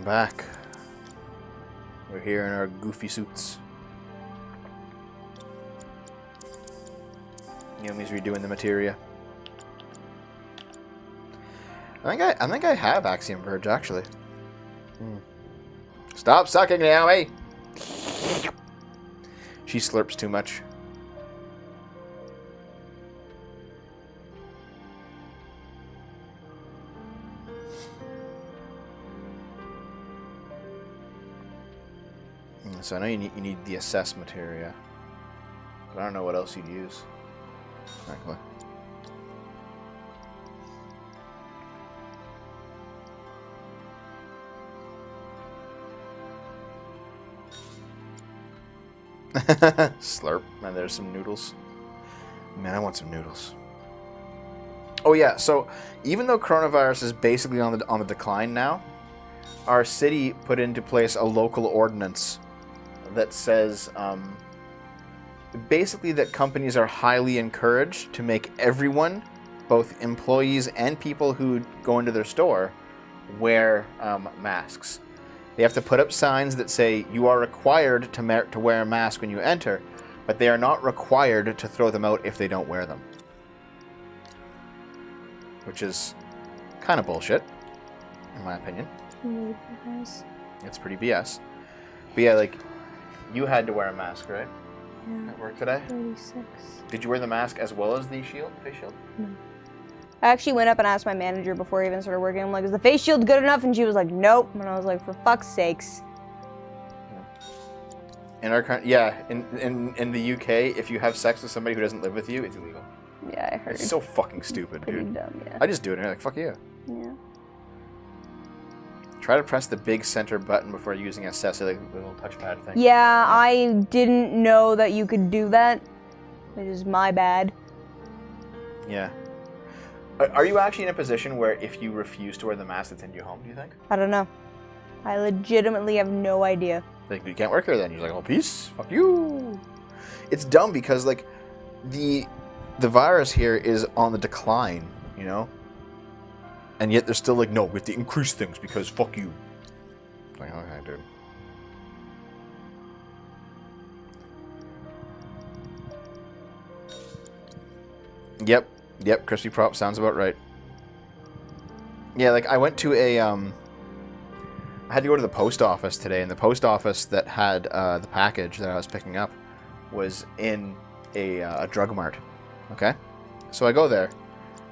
back. We're here in our goofy suits. Yumi's redoing the materia. I think I have Axiom Verge actually. Stop sucking, Naomi! She slurps too much. So I know you need the assess materia. But I don't know what else you'd use. Frankly. Slurp. And there's some noodles. Man, I want some noodles. Oh yeah, so even though coronavirus is basically on the decline now, our city put into place a local ordinance that says basically that companies are highly encouraged to make everyone, both employees and people who go into their store, wear masks. They have to put up signs that say you are required to wear a mask when you enter, but they are not required to throw them out if they don't wear them. Which is kind of bullshit, in my opinion. It's pretty BS. But yeah, like, you had to wear a mask, right? Yeah. At work today? 36. Did you wear the mask as well as the face shield? No. I actually went up and asked my manager before I even started working. I'm like, is the face shield good enough? And she was like, nope. And I was like, for fuck's sakes. In our country, yeah, in the UK, if you have sex with somebody who doesn't live with you, it's illegal. Yeah, I heard. It's so fucking stupid, Pretty dude. dumb, yeah. I just do it and you're like, fuck you. Yeah. Try to press the big center button before using assess, like the little touchpad thing. Yeah, I didn't know that you could do that. It is my bad. Yeah. Are you actually in a position where if you refuse to wear the mask, they send you home, do you think? I don't know. I legitimately have no idea. Like, you can't work here then. You're like, oh, peace. Fuck you. It's dumb because, like, the virus here is on the decline, you know? And yet they're still like, no, we have to increase things because fuck you. Like, okay, dude. Yep, crispy prop sounds about right. Yeah, like I went to I had to go to the post office today, and the post office that had the package that I was picking up was in a drug mart. Okay? So I go there,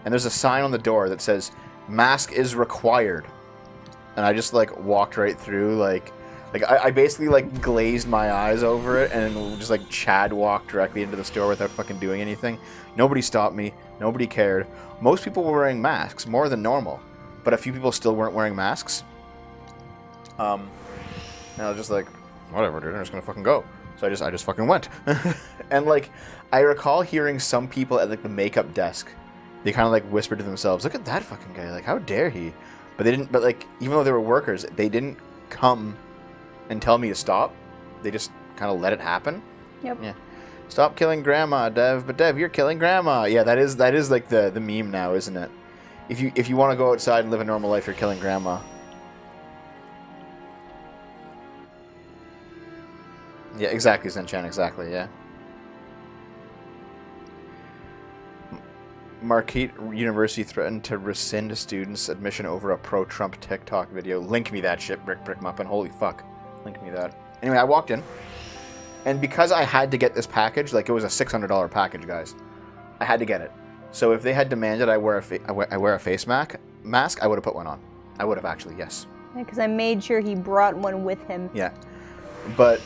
and there's a sign on the door that says, mask is required. And I just like walked right through, like I basically like glazed my eyes over it and just like Chad walked directly into the store without fucking doing anything. Nobody stopped me. Nobody cared. Most people were wearing masks, more than normal, but a few people still weren't wearing masks. And I was just like, whatever, dude, I'm just gonna fucking go. So I just fucking went. And like I recall hearing some people at like the makeup desk, they kind of like whispered to themselves, look at that fucking guy, like how dare he? But they didn't, but like even though they were workers, they didn't come and tell me to stop. They just kind of let it happen. Yep. Yeah. Stop killing grandma, Dev. But Dev, you're killing grandma. Yeah, that is like the meme now, isn't it? If you want to go outside and live a normal life, you're killing grandma. Yeah, exactly, Zenchan, exactly, yeah. Marquette University threatened to rescind a student's admission over a pro-Trump TikTok video. Link me that shit, Brick Muppin. Holy fuck. Link me that. Anyway, I walked in, and because I had to get this package, like it was a $600 package, guys, I had to get it. So if they had demanded I wear a face mask, I would have put one on. I would have actually, yes. Yeah, because I made sure he brought one with him. Yeah. But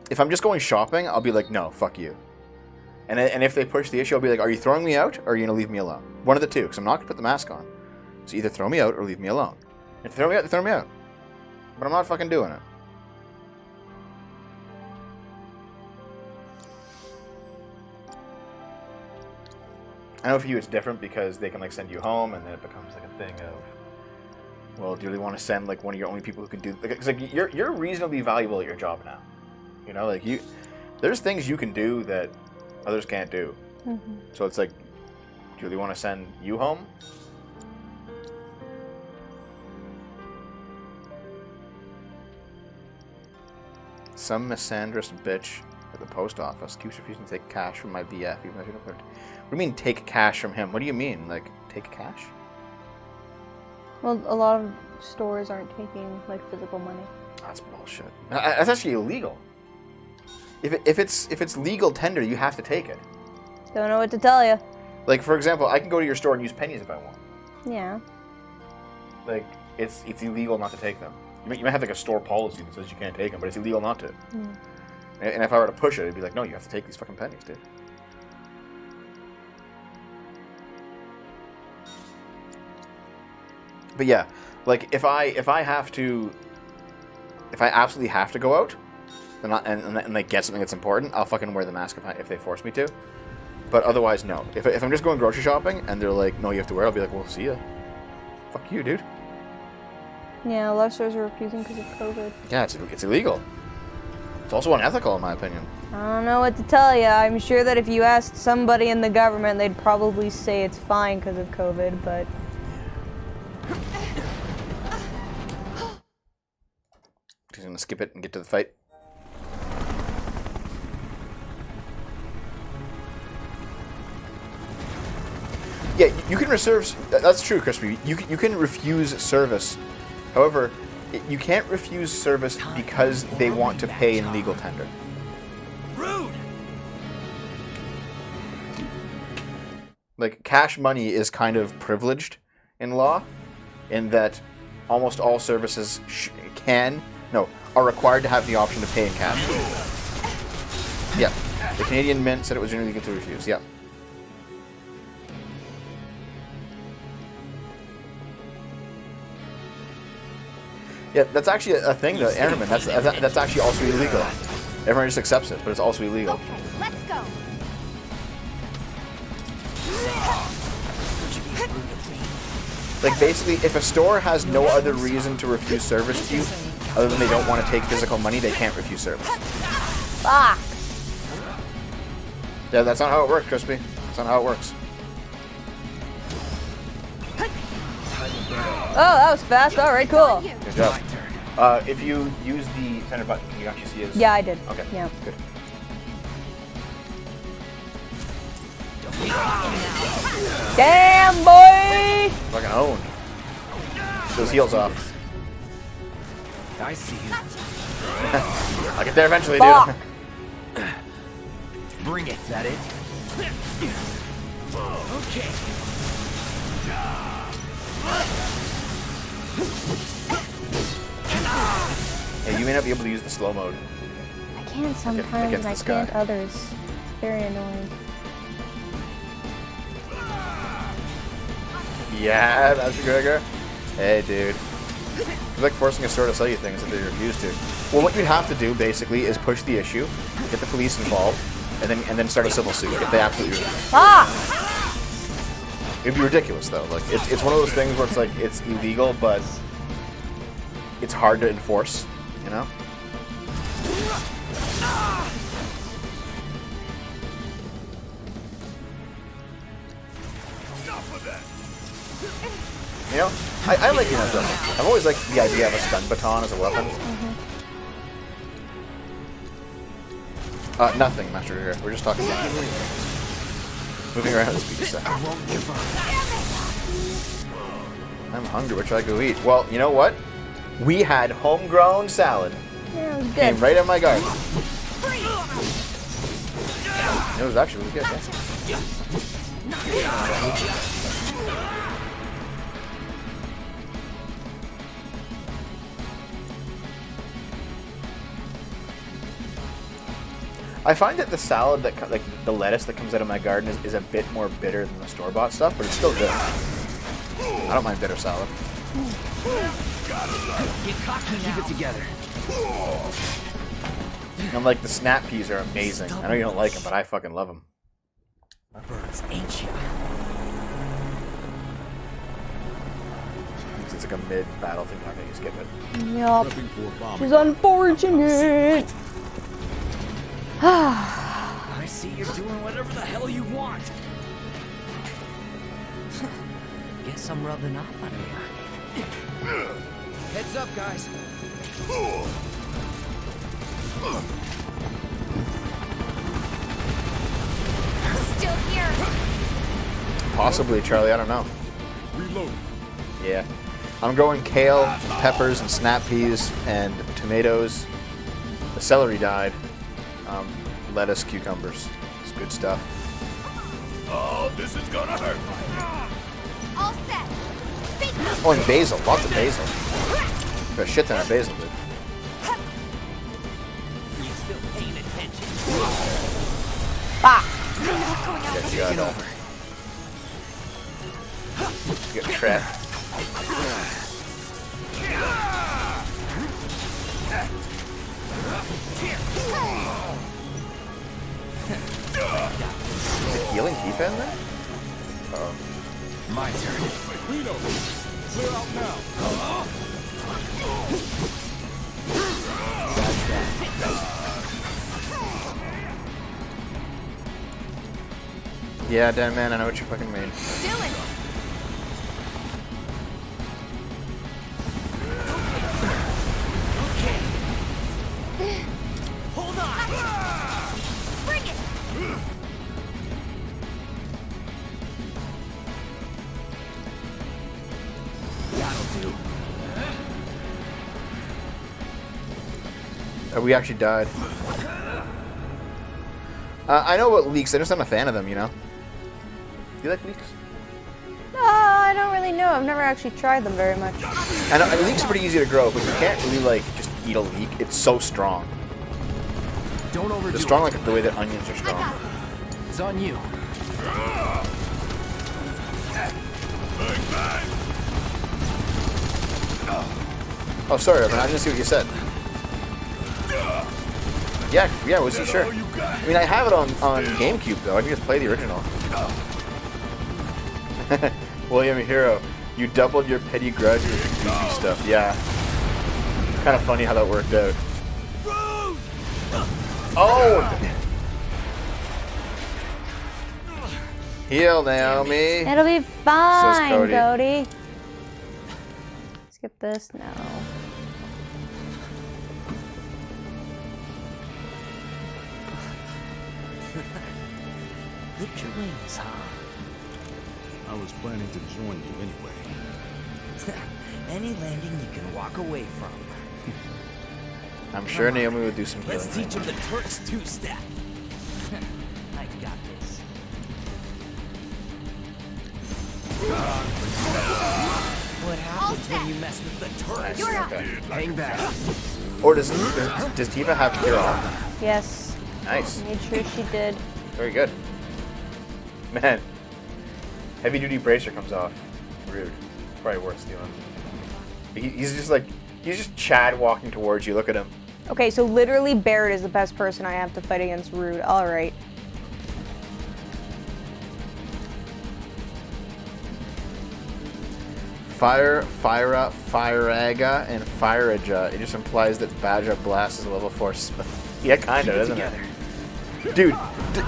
if I'm just going shopping, I'll be like, no, fuck you. And if they push the issue, I'll be like, are you throwing me out, or are you going to leave me alone? One of the two, because I'm not going to put the mask on. So either throw me out or leave me alone. If they throw me out, they throw me out. But I'm not fucking doing it. I know for you it's different because they can like send you home, and then it becomes like a thing of, well, do you really want to send like one of your only people who can do? Because like you're reasonably valuable at your job now. You know, like there's things you can do that others can't do. Mm-hmm. So it's like, do you really want to send you home? Some misandrous bitch at the post office keeps refusing to take cash from my BF. Even though I don't put it. What do you mean take cash from him? What do you mean? Like, take cash? Well, a lot of stores aren't taking, like, physical money. That's bullshit. That's actually illegal. If it's legal tender, you have to take it. Don't know what to tell you. Like, for example, I can go to your store and use pennies if I want. Yeah. Like, it's illegal not to take them. You might have like a store policy that says you can't take them, but it's illegal not to. Mm. And if I were to push it, it'd be like, no, you have to take these fucking pennies, dude. But yeah, like if I absolutely have to go out, and like get something that's important, I'll fucking wear the mask if they force me to. But otherwise, no. If I'm just going grocery shopping and they're like, no, you have to wear it, I'll be like, well, see ya. Fuck you, dude. Yeah, a lot of stores are refusing because of COVID. Yeah, it's illegal. It's also unethical, in my opinion. I don't know what to tell you. I'm sure that if you asked somebody in the government, they'd probably say it's fine because of COVID, but... He's gonna skip it and get to the fight. Yeah, you can reserve... That's true, Crispy. You can refuse service. However, you can't refuse service because they want to pay in legal tender. Rude. Like, cash money is kind of privileged in law, in that almost all services are required to have the option to pay in cash. Yeah. The Canadian Mint said it was generally legal to refuse. Yeah. Yeah, that's actually a thing, though, Airman. That's actually also illegal. Everyone just accepts it, but it's also illegal. Okay, let's go. Like, basically, if a store has no other reason to refuse service to you, other than they don't want to take physical money, they can't refuse service. Fuck! Yeah, that's not how it works, Crispy. That's not how it works. Oh, that was fast. Alright, cool. Good job. If you use the center button, can you actually see his... Yeah, I did. Okay. Yeah. Good. Damn, boy! Fucking owned. Those heels off. I see you. I'll get there eventually, Fuck. dude. Bring it. Is that it? Okay. Yeah, you may not be able to use the slow mode. I can sometimes, against and I this guy. can't others. Very annoying. Yeah, that's McGregor. Hey, dude. It's like forcing a store to sell you things that they refuse to. Well, what you'd have to do, basically, is push the issue, get the police involved, and then start a civil suit if they absolutely refuse. Ah! It'd be ridiculous, though. Like, it's one of those things where it's like, it's illegal, but it's hard to enforce, you know? You know, I like it as a... I've always liked the idea of a stun baton as a weapon. Nothing, Master here. We're just talking about moving around the speed set. I'm hungry. Where should I go eat? Well, you know what? We had homegrown salad. Yeah, it was Came good. right out of my garden. It was actually really good. Yeah. I find that the salad that, like the lettuce that comes out of my garden is a bit more bitter than the store-bought stuff, but it's still good. I don't mind bitter salad. Keep it together. And like the snap peas are amazing. I know you don't like them, but I fucking love them. Birds, ain't you? It's like a mid-battle thing. How can you skip it? Yup. It's unfortunate. I see you're doing whatever the hell you want. Guess I'm rubbing off on you. Heads up, guys. Still here. Possibly, Charlie. I don't know. Reload. Yeah. I'm growing kale, peppers, and snap peas, and tomatoes. The celery died. Lettuce, cucumbers. It's good stuff. Oh, this is gonna hurt. All set. Big Oh, and basil. Lots of basil. Got a shit ton of basil, dude. You still paying attention? Bah! Yeah, you got You got trapped. Is it healing defense there? Oh. My turn. Reload. Clear out now. Yeah, damn man, I know what you fucking mean. Dylan. Hold on. Bring it. That'll do. We actually died. I know about leeks, I'm just not a fan of them, you know? Do you like leeks? I don't really know. I've never actually tried them very much. I know, and leeks are pretty easy to grow, but you can't really, like, just eat a leek. It's so strong. Don't overdo It's strong it. like the way that onions are strong. It's on you. Oh, sorry, Evan, I didn't see what you said. Yeah, was he sure? I mean, I have it on GameCube, though. I can just play the original. William Hero, you doubled your petty grudge with the goofy stuff. Yeah. Kind of funny how that worked out. Oh! Heal, Naomi. It'll be fine, Cody. Cody. Skip this? No. Lift your wings, huh? I was planning to join you anyway. Any landing you can walk away from. I'm sure Naomi would do some healing. Let's teach him the Turks two-step. I got this. What happens when you mess with the Turks? You're up. Okay. Hang back. Or does Tifa have cure all? Yes. Nice. Made sure she did. Very good. Man. Heavy duty bracer comes off. Rude. Probably worth stealing. He's just Chad walking towards you. Look at him. Okay, so literally Barrett is the best person I have to fight against Rude. Alright. Fireaga, and Fireaja. It just implies that Badger Blast is a level 4 spell. Yeah, kinda, doesn't it? Dude,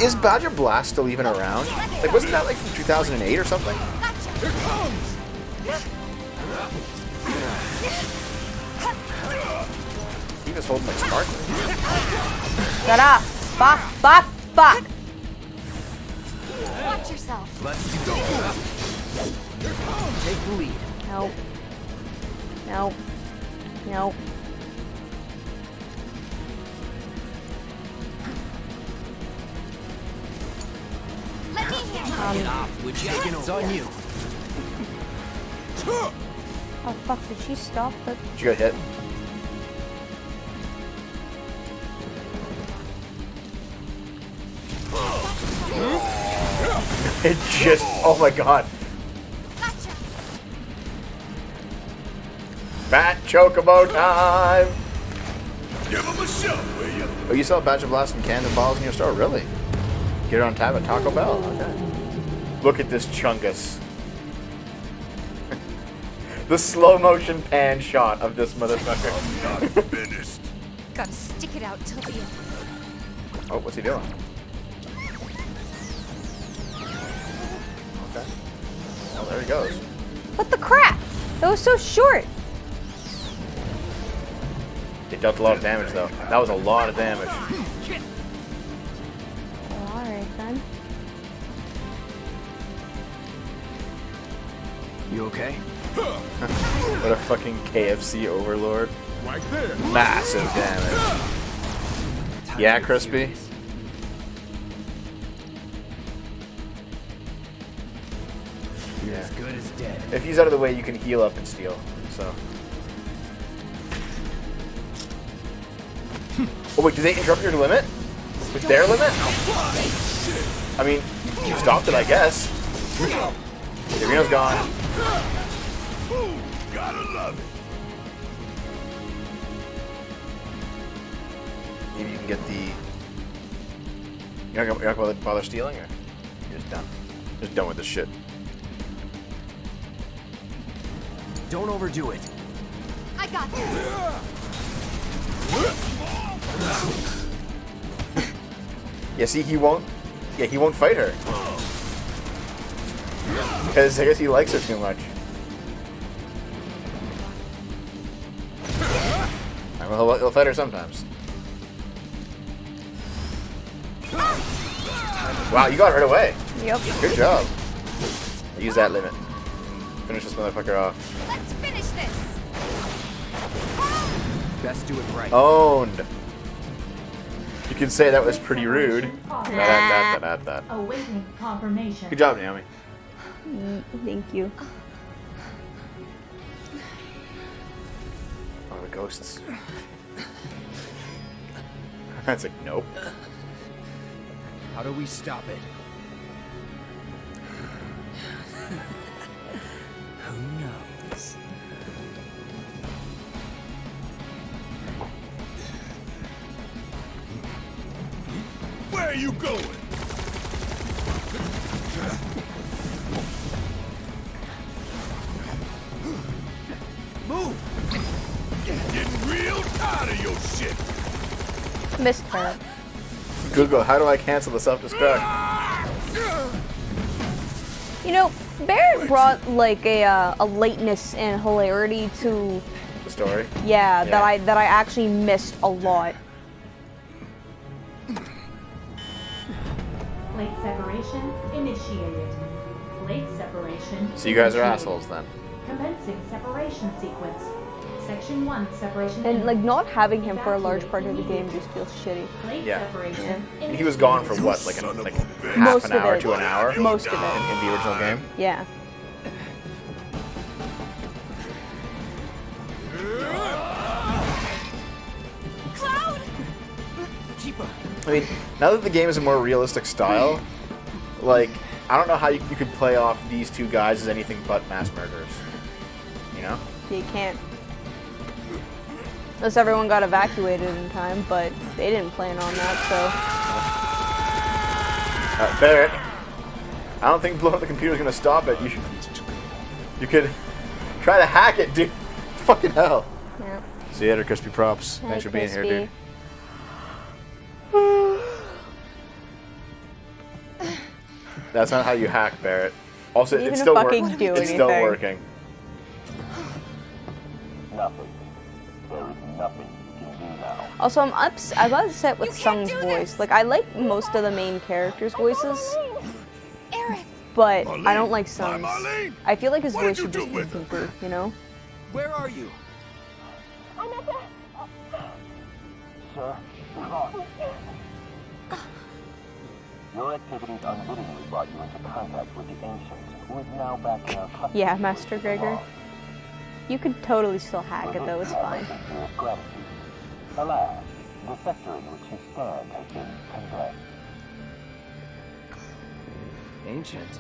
is Badger Blast still even around? Like, wasn't that like from 2008 or something? Here comes! He was holding like sparkling. Shut up! Fuck! Fuck! Fuck! Watch yourself. Let's go. Take the lead. Nope. Nope. Nope. Let me handle Get off, would you? It's on you. Oh fuck, did she stop the... Did you get hit? It just... Oh my god. Gotcha. Fat Chocobo time! Give him a shove, will you? Oh, you sell Badger Blast and cannonballs in your store? Really? Get it on tap at Taco Bell? Okay. Look at this chungus. The slow motion pan shot of this motherfucker. Not finished. Gotta stick it out till the end. Oh, what's he doing? Okay. Oh, there he goes. What the crap? That was so short! It dealt a lot of damage, though. That was a lot of damage. Well, alright then. You okay? What a fucking KFC overlord. Right there. Massive damage. Yeah, Crispy? You're as good as dead. If he's out of the way, you can heal up and steal. So. Oh wait, did they interrupt your limit? With their limit? I mean, you stopped it, I guess. The arena's gone. Gotta love it. Maybe you can get the. You're not gonna bother stealing, or you're just done? Just done with this shit. Don't overdo it. I got this. Yeah, see, he won't. Yeah, he won't fight her. Because I guess he likes her too much. Well, he'll fight her sometimes. Wow, you got it right away. Yep. Good job. Use that limit. Finish this motherfucker off. Let's finish this. Best do it right. Owned. You could say that was pretty rude. That. Awaiting confirmation. Good job, Naomi. Thank you. Oh, the ghosts. That's like, nope. How do we stop it? Who knows? Where are you going? Move! Getting real tired of your shit. Missed her. Google, how do I cancel the self-destruct? You know, Barrett brought like a lateness and hilarity to The story? yeah, Yeah. that I actually missed a lot. Late separation initiated. Late separation. So you guys are initiated. assholes then. Commencing separation sequence. Section 1 separation. And like not having him for a large Evacuate part of the game immediately. just feels shitty. Late Yeah. separation. And he was gone for what, like, Son of like a bitch. half Most an of hour it. to an hour Most of in it. the original game? Yeah. Cloud! Tifa! I mean, now that the game is a more realistic style, like, I don't know how you could play off these two guys as anything but mass murderers. You know? You can't. Unless everyone got evacuated in time, but they didn't plan on that, Barrett, I don't think blowing up the computer is gonna stop it. You could try to hack it, dude. Fucking hell. so. Yeah. See you later, Crispy Props. Thanks for being here, dude. That's not how you hack, Barrett. Also, Even it's if still fucking working. do It's still anything. working. Nothing. There is nothing you can do now. Also, I'm upset with You can't Sung's do voice. this. Like, I like most of the main characters' voices, Aerith! but I Marlene, don't like my Sung's. Marlene, I feel like his what did voice you should do just be with her? deeper, you know? Where are you? Sir, Ron. Your activities unwittingly brought you into contact with the Ancients, who is now back in our custody. Yeah, Master Gregor. You could totally still hack it, though. It's fine. Sincere gratitude. Alas, the sector in which you stand has been condemned. Ancient.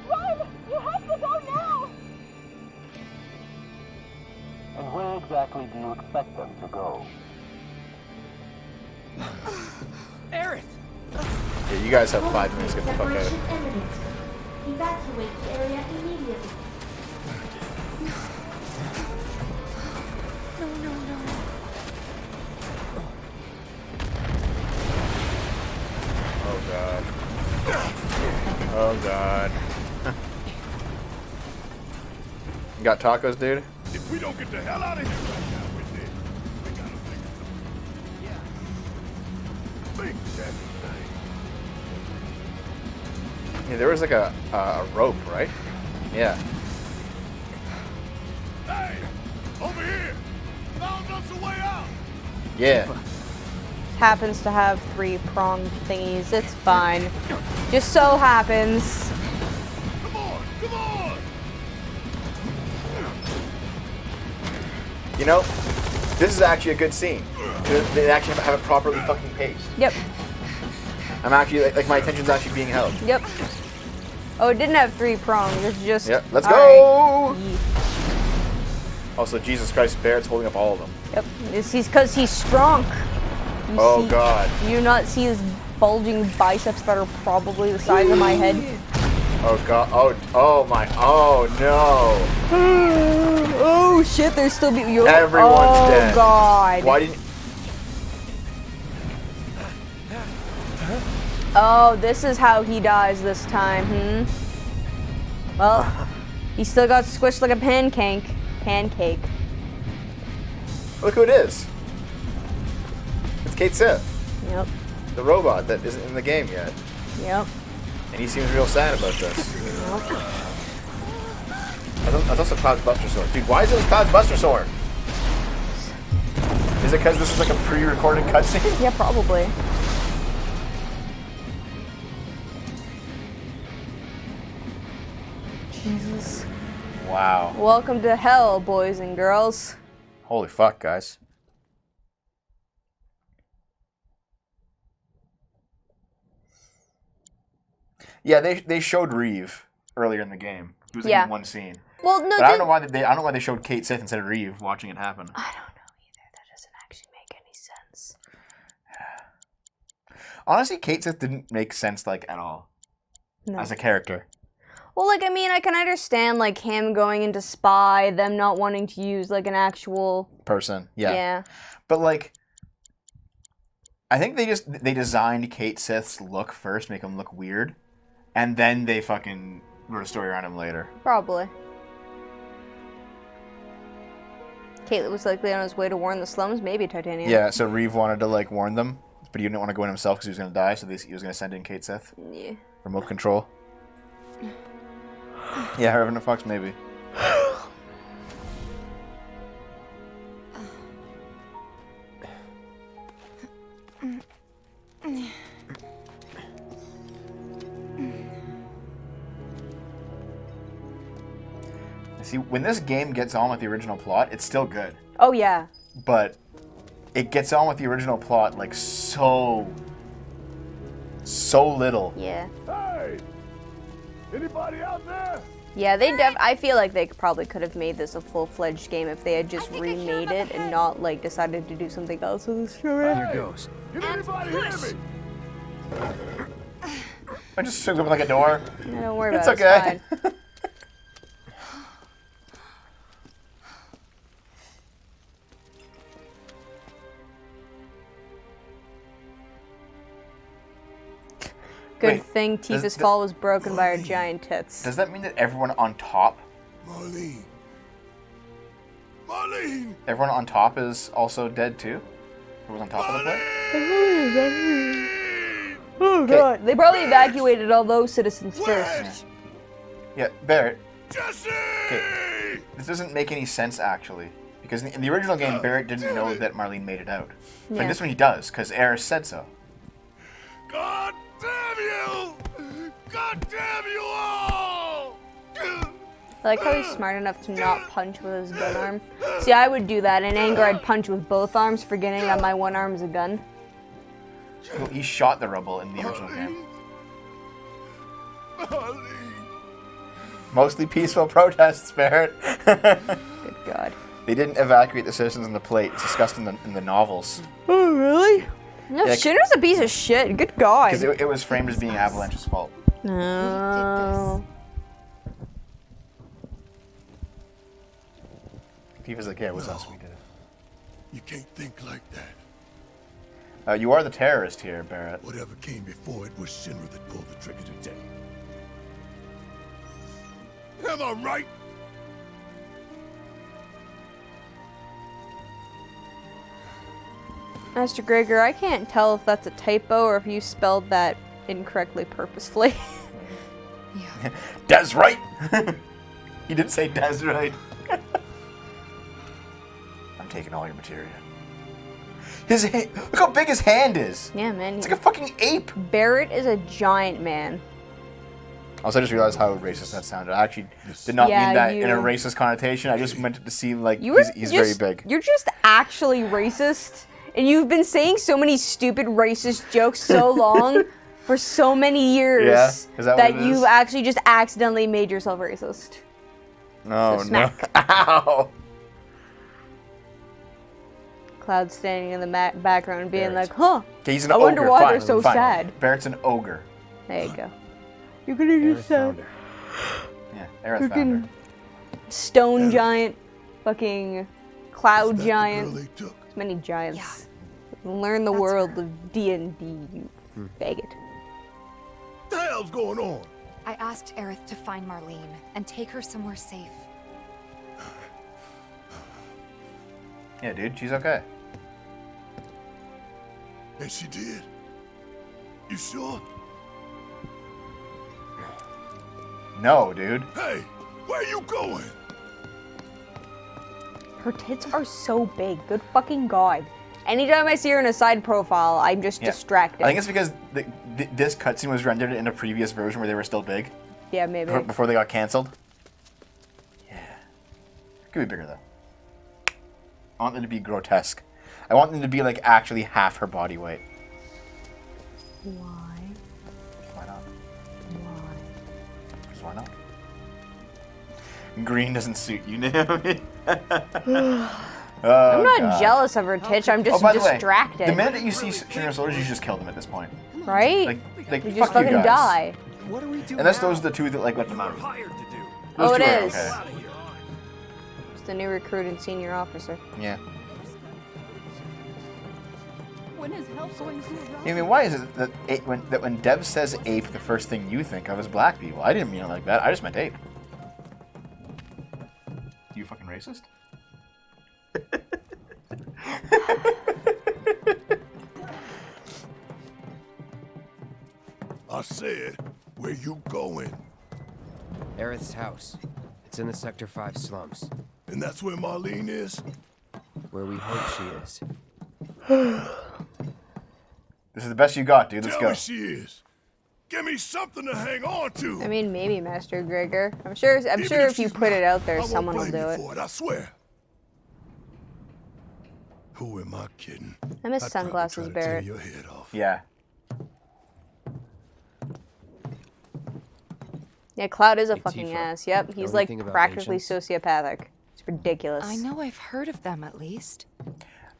Run! You have to go now! And where exactly do you expect them to go? Aerith! Yeah, you guys have 5 minutes to get the fuck out. Separation imminent. Evacuate the area immediately. No. Oh god. Oh god. You got tacos, dude? If we don't get the hell out of here right now, we're dead. We gotta Yeah, there was like a rope, right? Yeah. Hey! Over here! Found us a way out! Yeah. Happens to have 3 pronged thingies. It's fine. Just so happens. Come on! Come on! You know, this is actually a good scene. They actually have it properly fucking paced. Yep. I'm actually, like my attention's actually being held. Yep. Oh, it didn't have 3 prongs. It's just. Yep, let's all go! right. Yeet. Also, Jesus Christ, Barrett's holding up all of them. Yep. It's because he's strong. You Oh, see- God. Do you not see his bulging biceps that are probably the size of my head? Oh, God. Oh, my. Oh, no. Oh shit! There's still people. Everyone's dead. Oh God. Why didn't... Oh, this is how he dies this time, Well, he still got squished like a pancake. Pancake. Look who it is. It's Kate Sith, Yep. the robot that isn't in the game yet. Yep. And he seems real sad about this. I thought that's a Cloud's Buster Sword. Dude, why is it a Cloud's Buster Sword? Is it because this is like a pre-recorded cutscene? Yeah, probably. Jesus. Wow. Welcome to hell, boys and girls. Holy fuck, guys. Yeah, they showed Reeve earlier in the game. He was in one scene. Well, no, But I don't know why they showed Kate Sith instead of Reeve watching it happen. I don't know either. That doesn't actually make any sense. Honestly, Kate Sith didn't make sense like at all No. as a character. Well, like, I mean, I can understand, like, him going into spy, them not wanting to use, like, an actual... Person, yeah. Yeah. But like, I think they designed Kate Sith's look first, make him look weird, and then they fucking wrote a story around him later. Probably. Caitlyn was likely on his way to warn the slums, maybe Titanium. Yeah, so Reeve wanted to like warn them, but he didn't want to go in himself because he was going to die, so he was going to send in Kate Sith. Yeah. Remote control. Yeah, Reverend Fox, maybe. See, when this game gets on with the original plot, it's still good. Oh, yeah. But it gets on with the original plot like so little. Yeah. Hey! Anybody out there? Yeah, I feel like they probably could have made this a full-fledged game if they had just remade it and not, like, decided to do something else with the story. Here goes. Can anybody hear me? I just swings open like a door. No, don't worry It's about it. okay. It's fine. Good Wait, thing does Tifa's the- fall was broken by her giant tits. Does that mean that everyone on top, Marlene. Marlene! everyone on top is also dead too? Who was on top of the plate? Oh god. They probably evacuated all those citizens first. Yeah, Barrett. Jesse! Okay, this doesn't make any sense actually, because in the original game, Barrett didn't know that Marlene made it out. But in Yeah. this one, he does, because Eris said so. God damn you! God damn you all! I like how he's smart enough to not punch with his gun arm. See, I would do that. In anger, I'd punch with both arms, forgetting that my one arm is a gun. Well, he shot the rebel in the original game. Marlene! Mostly peaceful protests, Barrett. Good god. They didn't evacuate the citizens on the plate. It's discussed in the novels. Oh, really? No, Yeah, Shinra's a piece of shit. Good god. Because it was framed as being Avalanche's fault. No. Tifa's like, yeah, it was us, we did it. You can't think like that. You are the terrorist here, Barrett. Whatever came before it was Shinra that pulled the trigger today. Am I right? Master Gregor, I can't tell if that's a typo or if you spelled that incorrectly purposefully. Yeah. That's right. He did say that's right. I'm taking all your materia. Look how big his hand is. Yeah, man. It's like a fucking ape. Barrett is a giant man. Also, I just realized how racist that sounded. I actually did not Yeah, mean that in a you- racist connotation. I just meant it to seem like You were he's very just- big. You're just actually racist, and you've been saying so many stupid racist jokes so long for so many years Yeah? Is that what it you've is? actually just accidentally made yourself racist. No, So no. smack. Ow. Cloud standing in the background being Barrett. like, huh, Okay, he's an I ogre. wonder why Fine, they're so fine. sad. Barrett's an ogre. There you go. You're gonna Aerith just found her. Yeah, Aerith found her. stone giant, fucking cloud Is that the giant. girl they took? There's many giants. Yeah. Learn the That's world her. of D&D, you faggot. What the hell's going on? I asked Aerith to find Marlene and take her somewhere safe. Yeah, dude, she's okay. And she did? You sure? No, dude. Hey, where you going? Her tits are so big. Good fucking god. Anytime I see her in a side profile, I'm just Yeah. distracted. I think it's because this cutscene was rendered in a previous version where they were still big. yeah, maybe. Before they got canceled. Yeah. Could be bigger though. I want them to be grotesque. I want them to be like actually half her body weight. Why? Why not? Why? Because why not? Green doesn't suit you, Naomi. Oh, I'm not God. jealous of her tits. I'm just Oh, by the way, distracted. the minute that you see Shooter Soldiers, you just kill them at this point. right? Like you fuck just fucking you guys. die. What do we do Unless now? those are the two that like let them out. Hired to do. Oh, Those it two are is. okay. Out of here. It's the new recruit and senior officer. Yeah. When is help going to arrive? I mean, why is it that when Dev says ape, the first thing you think of is black people? I didn't mean it like that. I just meant ape. You fucking racist? I said, where you going? Aerith's house. It's in the Sector 5 slums, And that's where Marlene is? where we hope she is. This is the best you got, dude. Let's Tell go. me she is. Give me something to hang on to. I mean, maybe Master Gregor. I'm sure Even if you she's put not, it out there, I won't someone will blame do you it. for it. I swear. Who am I kidding? I miss I'd probably sunglasses, try to Barrett. tear your head off. Yeah. Yeah, Cloud is a Hey, fucking Tifa, ass. Yep, he's know like anything about practically ancients? sociopathic. It's ridiculous. I know I've heard of them at least.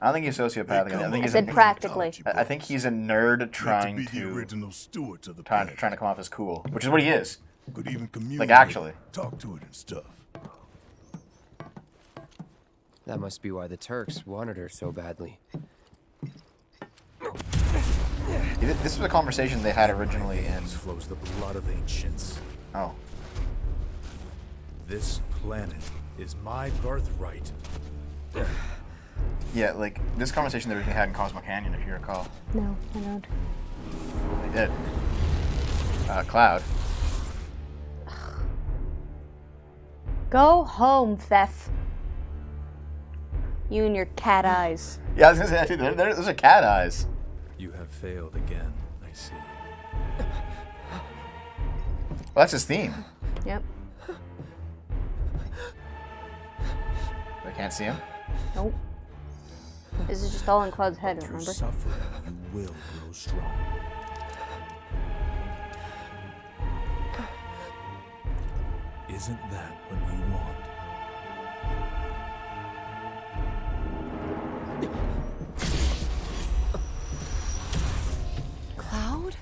I don't think he's sociopathic. I think I he's said practically. I think he's a nerd Not trying to be the to original steward to the trying planet. to come off as cool, which is what he is. Could even communicate. Like, actually. Talk to it and stuff. That must be why the Turks wanted her so badly. This was a conversation they had originally in. Flows the blood of ancients. Oh. This planet is my birthright. Yeah, like this conversation they originally had in Cosmo Canyon, if you recall. No, I don't. They did. Cloud. Go home, Theth. You and your cat eyes. Yeah, I was gonna say actually, those are cat eyes. You have failed again, I see. Well, that's his theme. Yep. I can't see him. Nope. This is just all in Cloud's head, Through remember? suffering, you will grow strong. Isn't that what you want? Cloud?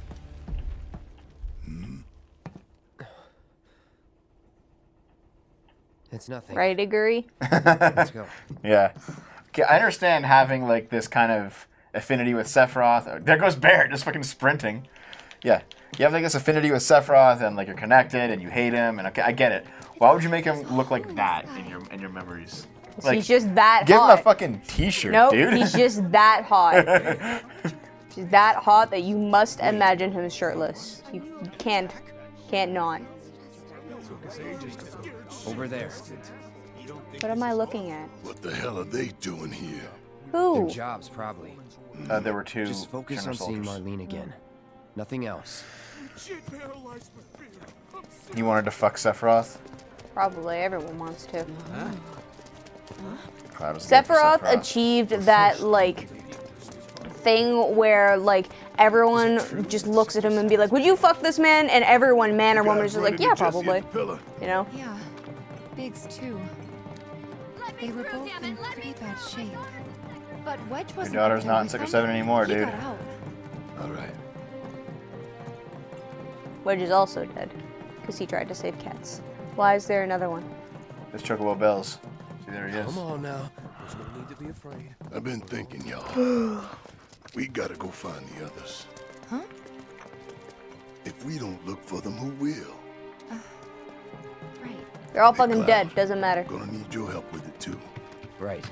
It's nothing. Right, Iguri? Let's go. Yeah. Okay, I understand having like this kind of affinity with Sephiroth. There goes Barrett, just fucking sprinting. Yeah. You have like this affinity with Sephiroth and like you're connected and you hate him and okay, I get it. Why would you make him look like that in your memories? Like, he's just that give hot. him a fucking t-shirt, Nope, dude. he's just that hot. He's that hot that you must imagine him shirtless. You can't not. Over there. What am I looking at? What the hell are they doing here? Who? Their jobs, probably. There were two Just focus German on seeing soldiers. Marlene again. Nothing else. You wanted to fuck Sephiroth? Probably everyone wants to. Cloud was good for Sephiroth achieved that like thing where like everyone just looks at him and be like, "Would you fuck this man?" And everyone, man or woman, is just like, "Yeah, probably." You know? Yeah, Biggs too. They were both in pretty bad shape. But Wedge wasn't. Your daughter's okay not in with Sector them. 7 anymore, He dude. got out. All right. Wedge is also dead because he tried to save cats. Why is there another one? There's Chocobo Bells. See, there he is. Come on now. There's no need to be afraid. I've been thinking, y'all. We gotta go find the others. Huh? If we don't look for them, who will? Right. They're all Hey, fucking Cloud. dead. Doesn't matter. Gonna need your help with it too. Right.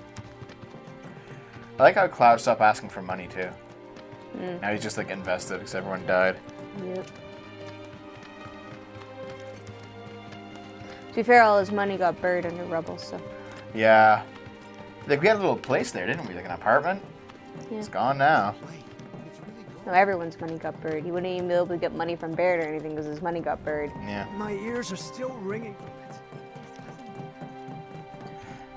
I like how Cloud stopped asking for money, too. Now he's just, like, invested because everyone died. Yep. To be fair, all his money got buried under rubble, so. Yeah. Like, we had a little place there, didn't we? Like, an apartment? Yeah. It's gone now. No, everyone's money got buried. He wouldn't even be able to get money from Barrett or anything because his money got buried. Yeah. My ears are still ringing from it.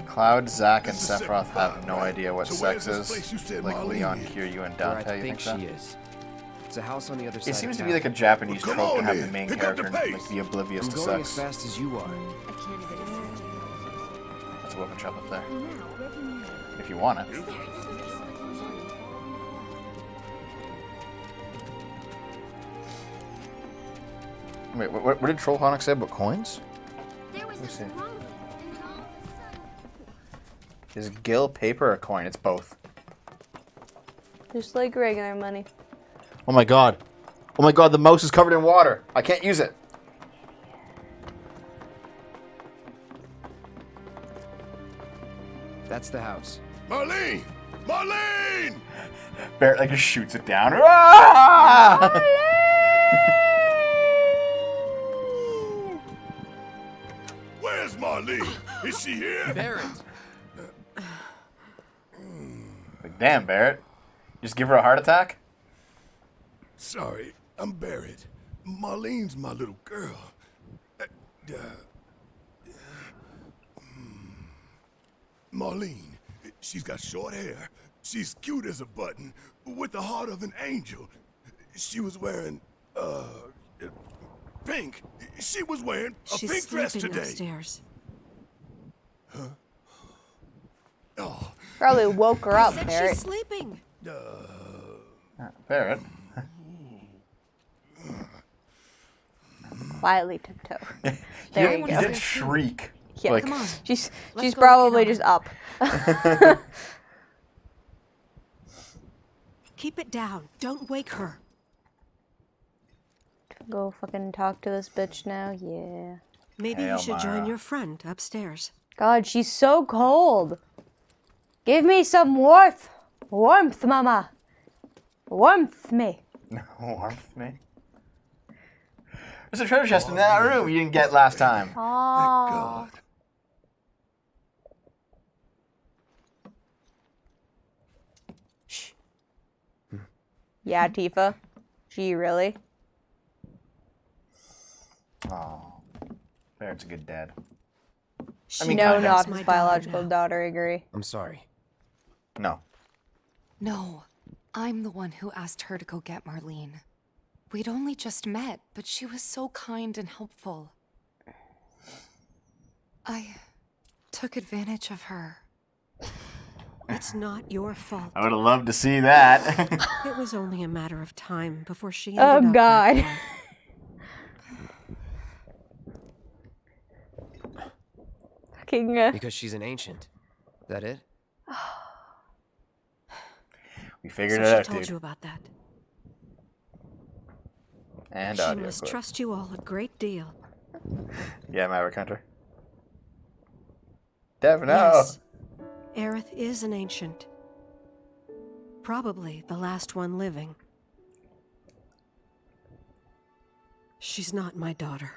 Cloud, Zack, and This is Sephiroth Sector have 5, no right? idea what So sex where's this is. place you said Like Marlene Leon, is? Kiryu, and Where I Dante, you think think so? she is. It's a house on the other side. It seems of to be town. like a Japanese Well, trope come to on have the then. main Pick up the character pace. like be oblivious I'm to going as sex. fast as you are. That's a weapon shop up there. If you want it. Wait, what did Trollhonic say about coins? Let me see. Is Gil paper or coin? It's both. Just like regular money. Oh my god. Oh my god, the mouse is covered in water. I can't use it. That's the house. Marlene! Marlene! Barrett like just shoots it down. Ah! Where's Marlene? Is she here? Barrett! Like, damn, Barrett. Just give her a heart attack? Sorry, I'm Barrett. Marlene's my little girl. Marlene, she's got short hair. She's cute as a button, with the heart of an angel. She was wearing, pink. She was wearing a She's pink dress sleeping today. upstairs. Oh, Probably woke her up, Said Barrett. she's sleeping. Barrett. Quietly tiptoe. There you You go. did shriek. Yeah, Like, Come on. She's Let's go probably get just on up. Keep it down. Don't wake her. Go fucking talk to this bitch now. Yeah. Maybe Hail you should join Mara. your friend upstairs. God, she's so cold. Give me some warmth. Warmth, mama. Warmth me. warmth me. There's a treasure chest in that room you didn't get last time. Aww. God. Yeah, Tifa. Gee, really? Oh, Barrett's a good dad. She mean, No, kinda. not my his daughter biological now. daughter, agree. I'm sorry. No. No, I'm the one who asked her to go get Marlene. We'd only just met, but she was so kind and helpful. I took advantage of her. It's not your fault. I would have loved to see that. It was only a matter of time before she ended Oh, up that God. way. Fucking. Because she's an ancient. That it? We figured So it she out, told dude. you about that. And She audio must clip. trust you all a great deal. Yeah, Maverick Hunter. Dev, no. Yes, Aerith is an ancient. Probably the last one living. She's not my daughter.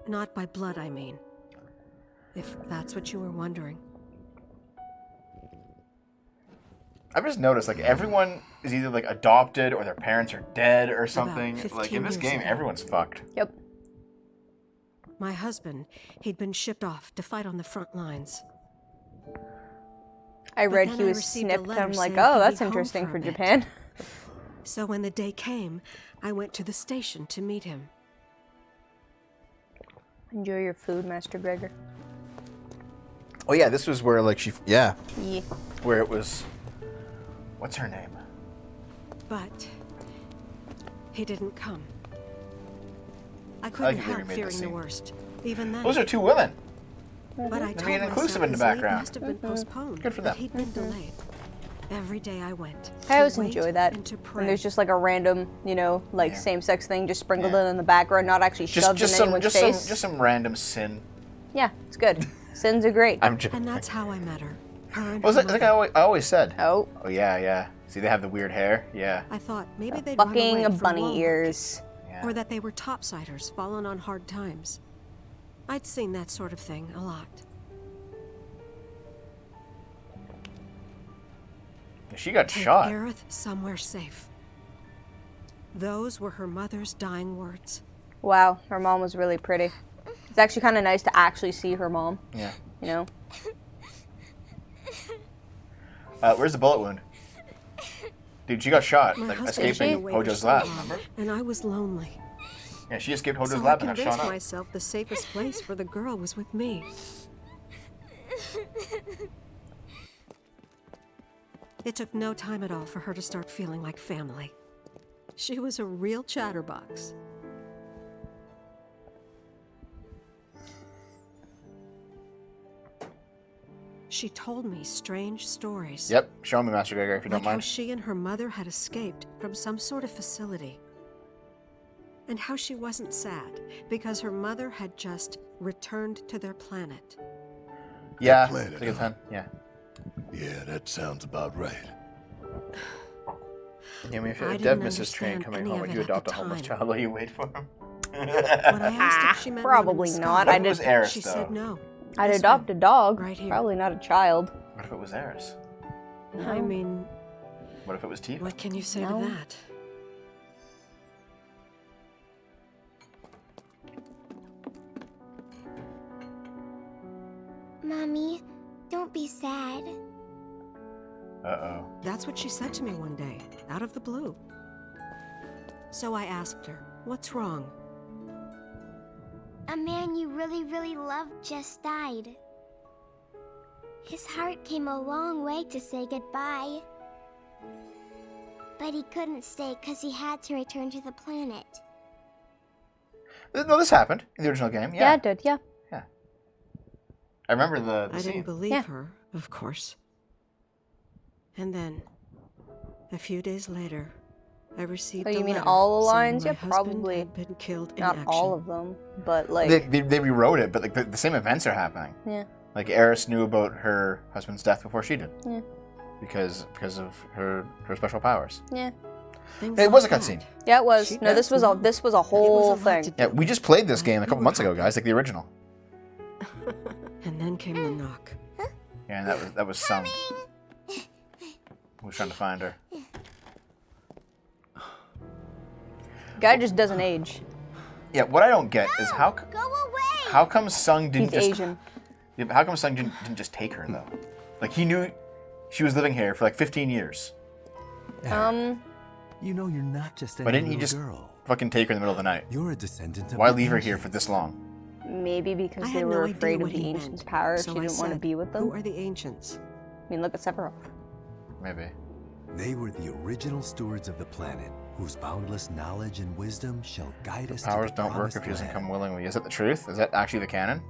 Not by blood, I mean. If that's what you were wondering. I've just noticed, like, everyone is either, like, adopted or their parents are dead or something. Like, in this 15 game, years ago. everyone's fucked. Yep. My husband, he'd been shipped off to fight on the front lines. I read then he I was received a snipped. letter I'm like, saying oh, he'd that's be home interesting for a for bit. Japan. So when the day came, I went to the station to meet him. Enjoy your food, Master Gregor. Oh, yeah, this was where, like, Yeah. where it was, what's her name? But he didn't come. I like couldn't that they help remade the fearing the scene. worst. Even then. Those are two women. But I They're told being myself inclusive in the his leave background. must have been postponed. Good for that them. He'd been delayed. Every day I went. I always to wait enjoy that. and to When pray. there's just like a random, you know, like same-sex thing just sprinkled in the background, not actually shoved in anyone's face. Just some random sin. Yeah, it's good. Sins are great. I'm joking. And that's how I met her. Her and Was her it? I think mother. I always said. Oh. Oh, yeah. See, they have the weird hair. Yeah. I thought maybe they'd run away Fucking from bunny Walmart. ears. Yeah. Or that they were topsiders fallen on hard times. I'd seen that sort of thing a lot. She got Take shot. Gareth somewhere safe. Those were her mother's dying words. Wow, her mom was really pretty. It's actually kind of nice to actually see her mom. Yeah. You know? Where's the bullet wound? Dude, she got shot. My Like, husband escaping ran away for Hojo's so lab, long, remember? and I was lonely. Yeah, she escaped Hojo's So I lab and got convinced shot up. myself the safest place for the girl was with me. It took no time at all for her to start feeling like family. She was a real chatterbox. She told me strange stories. Yep, show me, Master Gregor, if you Like don't how mind. she and her mother had escaped from some sort of facility. And how she wasn't sad because her mother had just returned to their planet. Yeah, planet, take a huh? 10. Yeah. Yeah, that sounds about right. Yeah, I mean, if I Dev didn't misses train understand coming any home, of would it you at the adopt a homeless time. child while you wait for him? When I asked if she meant one in Probably the not. sky, I What if it was did. Eris, she though? said no. I'd This adopt a one, dog. right here. Probably not a child. What if it was Eris? I mean, What if it was Tifa? what can you say No. to that? Mommy, don't be sad. Uh-oh. That's what she said to me one day, out of the blue. So I asked her, what's wrong? A man you really, really loved just died. His heart came a long way to say goodbye. But he couldn't stay because he had to return to the planet. No, this happened in the original game. Yeah, Yeah. it did. Yeah. I remember the I scene. didn't believe Yeah. her, of course. And then, a few days later, I received Oh, you a mean letter all the saying lines? my Yeah, husband probably. had been killed in Not action. all of them, but like. They rewrote it, but like the same events are happening. Yeah. Like Eris knew about her husband's death before she did. Yeah. Because of her special powers. Yeah. Things It was a like cutscene. that. Yeah, it was. She No, this was does a whole lot thing. to do Yeah, we just played this But game a we couple were months ago, happy. guys, like the original. And then came the knock. Yeah, and that was Sung. Who was trying to find her. Guy just doesn't age. Yeah, what I don't get is how come Sung didn't He's just Asian. Yeah, but how come Sung didn't just take her though? Like he knew she was living here for like 15 years. You know you're not just any Why didn't he little just girl. fucking take her in the middle of the night? You're a descendant of Why the leave her here for ancients. this long? Maybe because I they had were no idea afraid of what the he ancients' meant, power. so She I didn't want to said, be with them. Who are the ancients? I mean, look at Sephiroth. Maybe. They were the original stewards of the planet, whose boundless knowledge and wisdom shall guide us Powers to the don't work promised if she doesn't land. come willingly. Is that the truth? Is that actually the canon?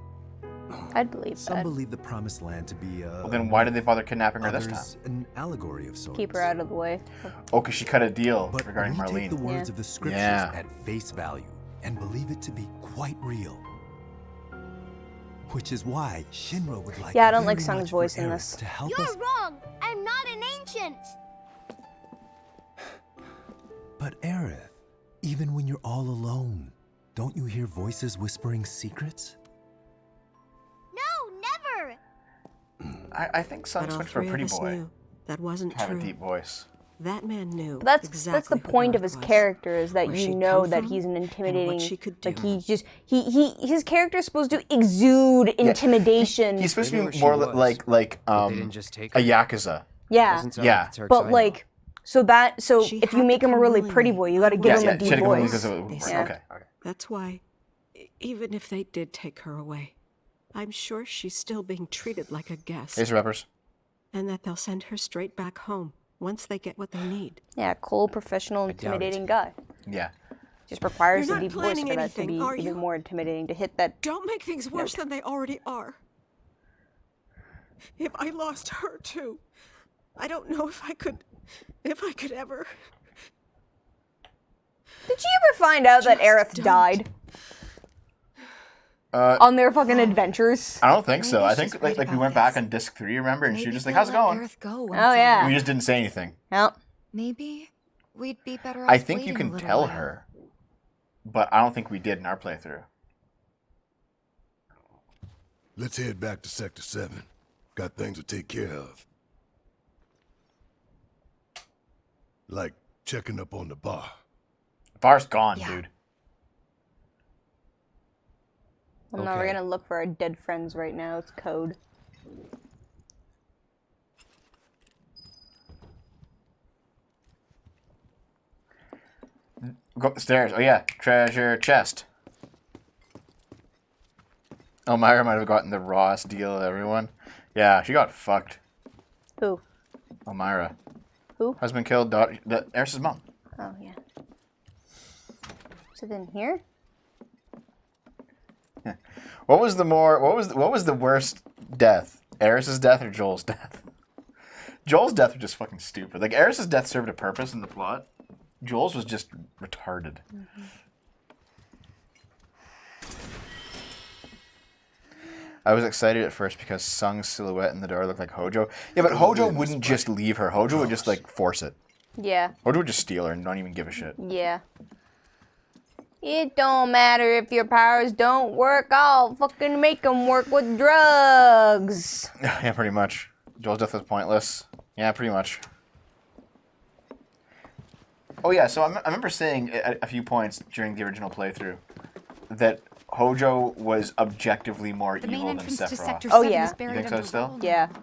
I'd believe Some that. believe the promised land to be Well, then why did they bother kidnapping her this time? others an allegory of sorts. Keep her out of the way. Oh, because she cut a deal But regarding we take the Marlene. words Yeah. of the scriptures Yeah. at face value and believe it to be quite real. Which is why Shinra would like Yeah, I don't like very Sung's much for voice in Aerith this. to help You're us. wrong. I'm not an ancient. But Aerith, even when you're all alone, don't you hear voices whispering secrets? No, never. I think Sung But all switched for a three of pretty us boy. knew that wasn't To have true. a deep voice. That man knew. That's exactly the who point of Aerith his was, character, is that where you she'd know come that from, he's an and intimidating. what she could do. Like he's just his character is supposed to exude intimidation. He's supposed They knew to be where more she was, like but they didn't just take a her. yakuza. Yeah, Doesn't sound Yeah. like it's her but time, like so She if you had make to him a come really willingly. pretty boy, you got to give Yeah, him yeah. a deep She had to go in voice. because it They was said. okay. That's why, even if they did take her away, I'm sure she's still being treated like a guest. Here's the rappers. And that they'll send her straight back home once they get what they need. Yeah, cool, professional, intimidating guy. Yeah. Just requires You're a not deep voice planning for that to anything, be are even you? more intimidating, to hit that. Don't make things worse than they already are. If I lost her too, I don't know if I could ever. Did you ever find out that Just Aerith don't. died on their fucking adventures? I don't think so. Maybe I she's think right like we about went back this. on disc 3, remember? And she Maybe was just like, they'll "How's it let going?" Aerith go when Oh, it's yeah. over. We just didn't say anything. Yep. Maybe we'd be better off I think you waiting a can little tell while. her, but I don't think we did in our playthrough. Let's head back to Sector 7. Got things to take care of. Like checking up on the bar. Bar's gone, Yeah. dude. Well, no, we're Okay. gonna look for our dead friends right now. It's code. Go up the stairs. Oh yeah, treasure chest. Elmira might have gotten the rawest deal of everyone. Yeah, she got fucked. Who? Elmira. Who? Husband killed, daughter, Eris's mom. Oh yeah. Is it in here? What was the worst death? Eris's death or Joel's death? Joel's death was just fucking stupid. Like Eris's death served a purpose in the plot. Joel's was just retarded. I was excited at first because Sung's silhouette in the door looked like Hojo. Yeah, but Hojo wouldn't just leave her. Hojo would just like force it. Yeah. Hojo would just steal her and not even give a shit. Yeah. It don't matter if your powers don't work. I'll fucking make them work with drugs. Yeah, pretty much. Joel's death was pointless. Yeah, pretty much. Oh yeah, so I remember saying at a few points during the original playthrough that Hojo was objectively more The main evil than entrance to Sephiroth. Sector Oh, 7 yeah. is buried You think so under still? rubble Yeah. now.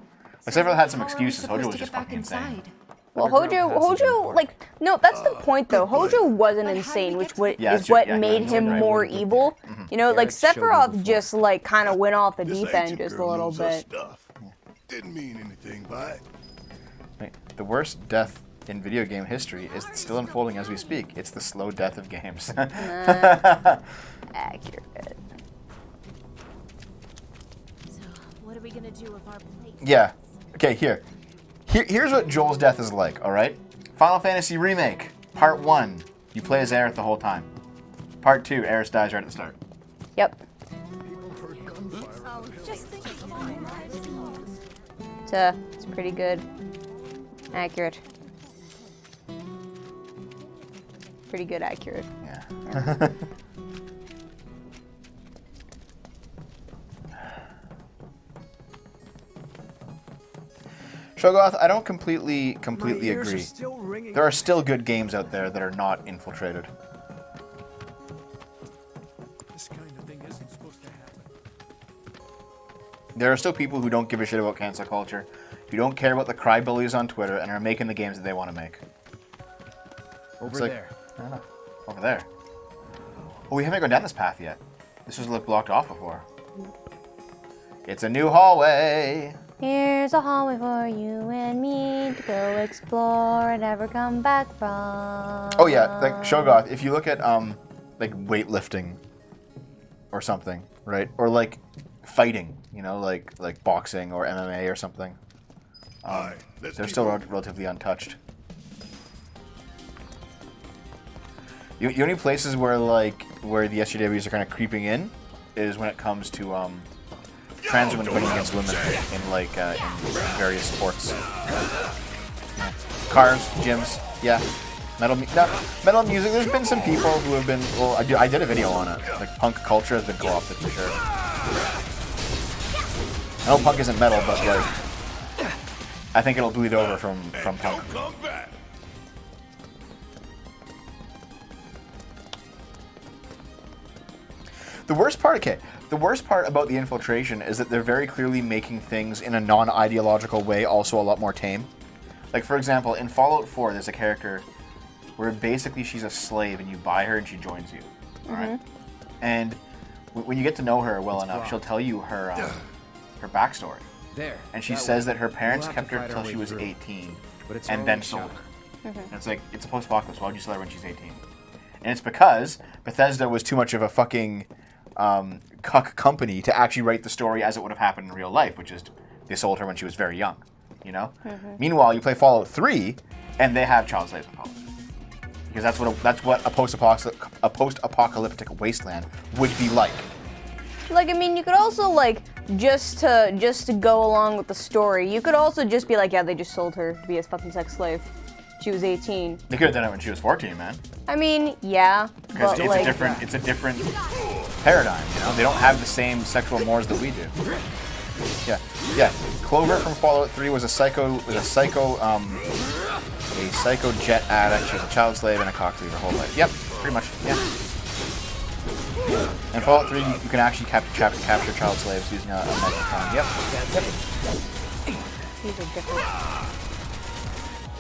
Like Sephiroth had some How are we excuses. Hojo supposed was to just get back fucking insane. inside? Well, Underground passage Hojo, door. like, no, that's the point though. Hojo wasn't But how do insane, we which get to what Yeah, is that's true. what Yeah, made that's him right. more Way to get evil. You know, like Garrett showed me Sephiroth before. just like kind of went off the This deep end ancient just a girl little knows her bit. stuff. Didn't mean anything by it. Right. The worst death in video game history is still unfolding as we speak. It's the slow death of games. Accurate. So, what are we gonna do with our plate? Yeah. Okay, here's what Joel's death is like, alright? Final Fantasy Remake, Part 1. You play as Aerith the whole time. Part 2, Aerith dies right at the start. Yep. It's pretty good. Accurate. Pretty good, accurate. Yeah. Shogoth, I don't completely agree. There are still good games out there that are not infiltrated. This kind of thing isn't supposed to happen. There are still people who don't give a shit about cancel culture, who don't care about the crybabies on Twitter, and are making the games that they want to make. Over like- there. I don't know. Over there. Oh, we haven't gone down this path yet. This was blocked off before. It's a new hallway. Here's a hallway for you and me to go explore and never come back from. Oh yeah, like Shogoth, if you look at like weightlifting or something, right? Or like fighting, you know, like boxing or MMA or something. Alright, let's They're keep still moving. relatively untouched. The only places where the SJWs are kind of creeping in is when it comes to trans women winning against women in like in various sports. Yeah. Cars, gyms, yeah. Metal music. There's been some people who have been. Well, I did a video on it. Like punk culture has been co-opted for sure. I know punk isn't metal, but like I think it'll bleed over from punk. The worst part about the infiltration is that they're very clearly making things in a non-ideological way also a lot more tame. Like, for example, in Fallout 4, there's a character where basically she's a slave and you buy her and she joins you. Alright? And when you get to know her well enough, she'll tell you her backstory. There. And she says that her parents kept her until she was 18 and then sold her. And it's like, it's a post-apocalypse. Why would you sell her when she's 18? And it's because Bethesda was too much of a fucking cuck company to actually write the story as it would have happened in real life, which is they sold her when she was very young, you know? Meanwhile, you play Fallout 3, and they have child slaves in Fallout. Because that's what a post-apocalyptic wasteland would be like. Like, I mean, you could also, like, just to go along with the story, you could also just be like, yeah, they just sold her to be a fucking sex slave. She was 18. They could have done it when she was 14, man. I mean, yeah, because but it's like, a different paradigm. You know, they don't have the same sexual mores that we do. Yeah. Clover from Fallout 3 was a psycho jet addict. She was a child slave and a cock thief her whole life. Yep, pretty much. Yeah. In Fallout 3, you can actually capture child slaves using a microphone. Yep. These are different.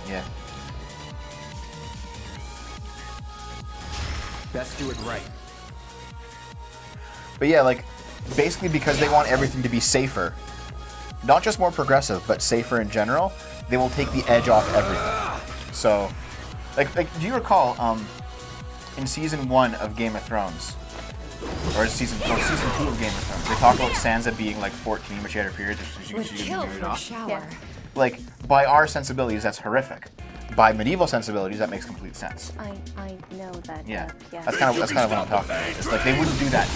Yeah. Best do it right. But yeah, like, basically because they want everything to be safer, not just more progressive, but safer in general, they will take the edge off everything. So, like do you recall, in Season 1 of Game of Thrones, or Season 2 of Game of Thrones, they talk about Sansa being like 14, but she had her periods, so she could be married off. Shower. Like, by our sensibilities, that's horrific. By medieval sensibilities, that makes complete sense. I know that. Yeah. Yeah. That's kind of what I'm talking about. It's like they wouldn't do that.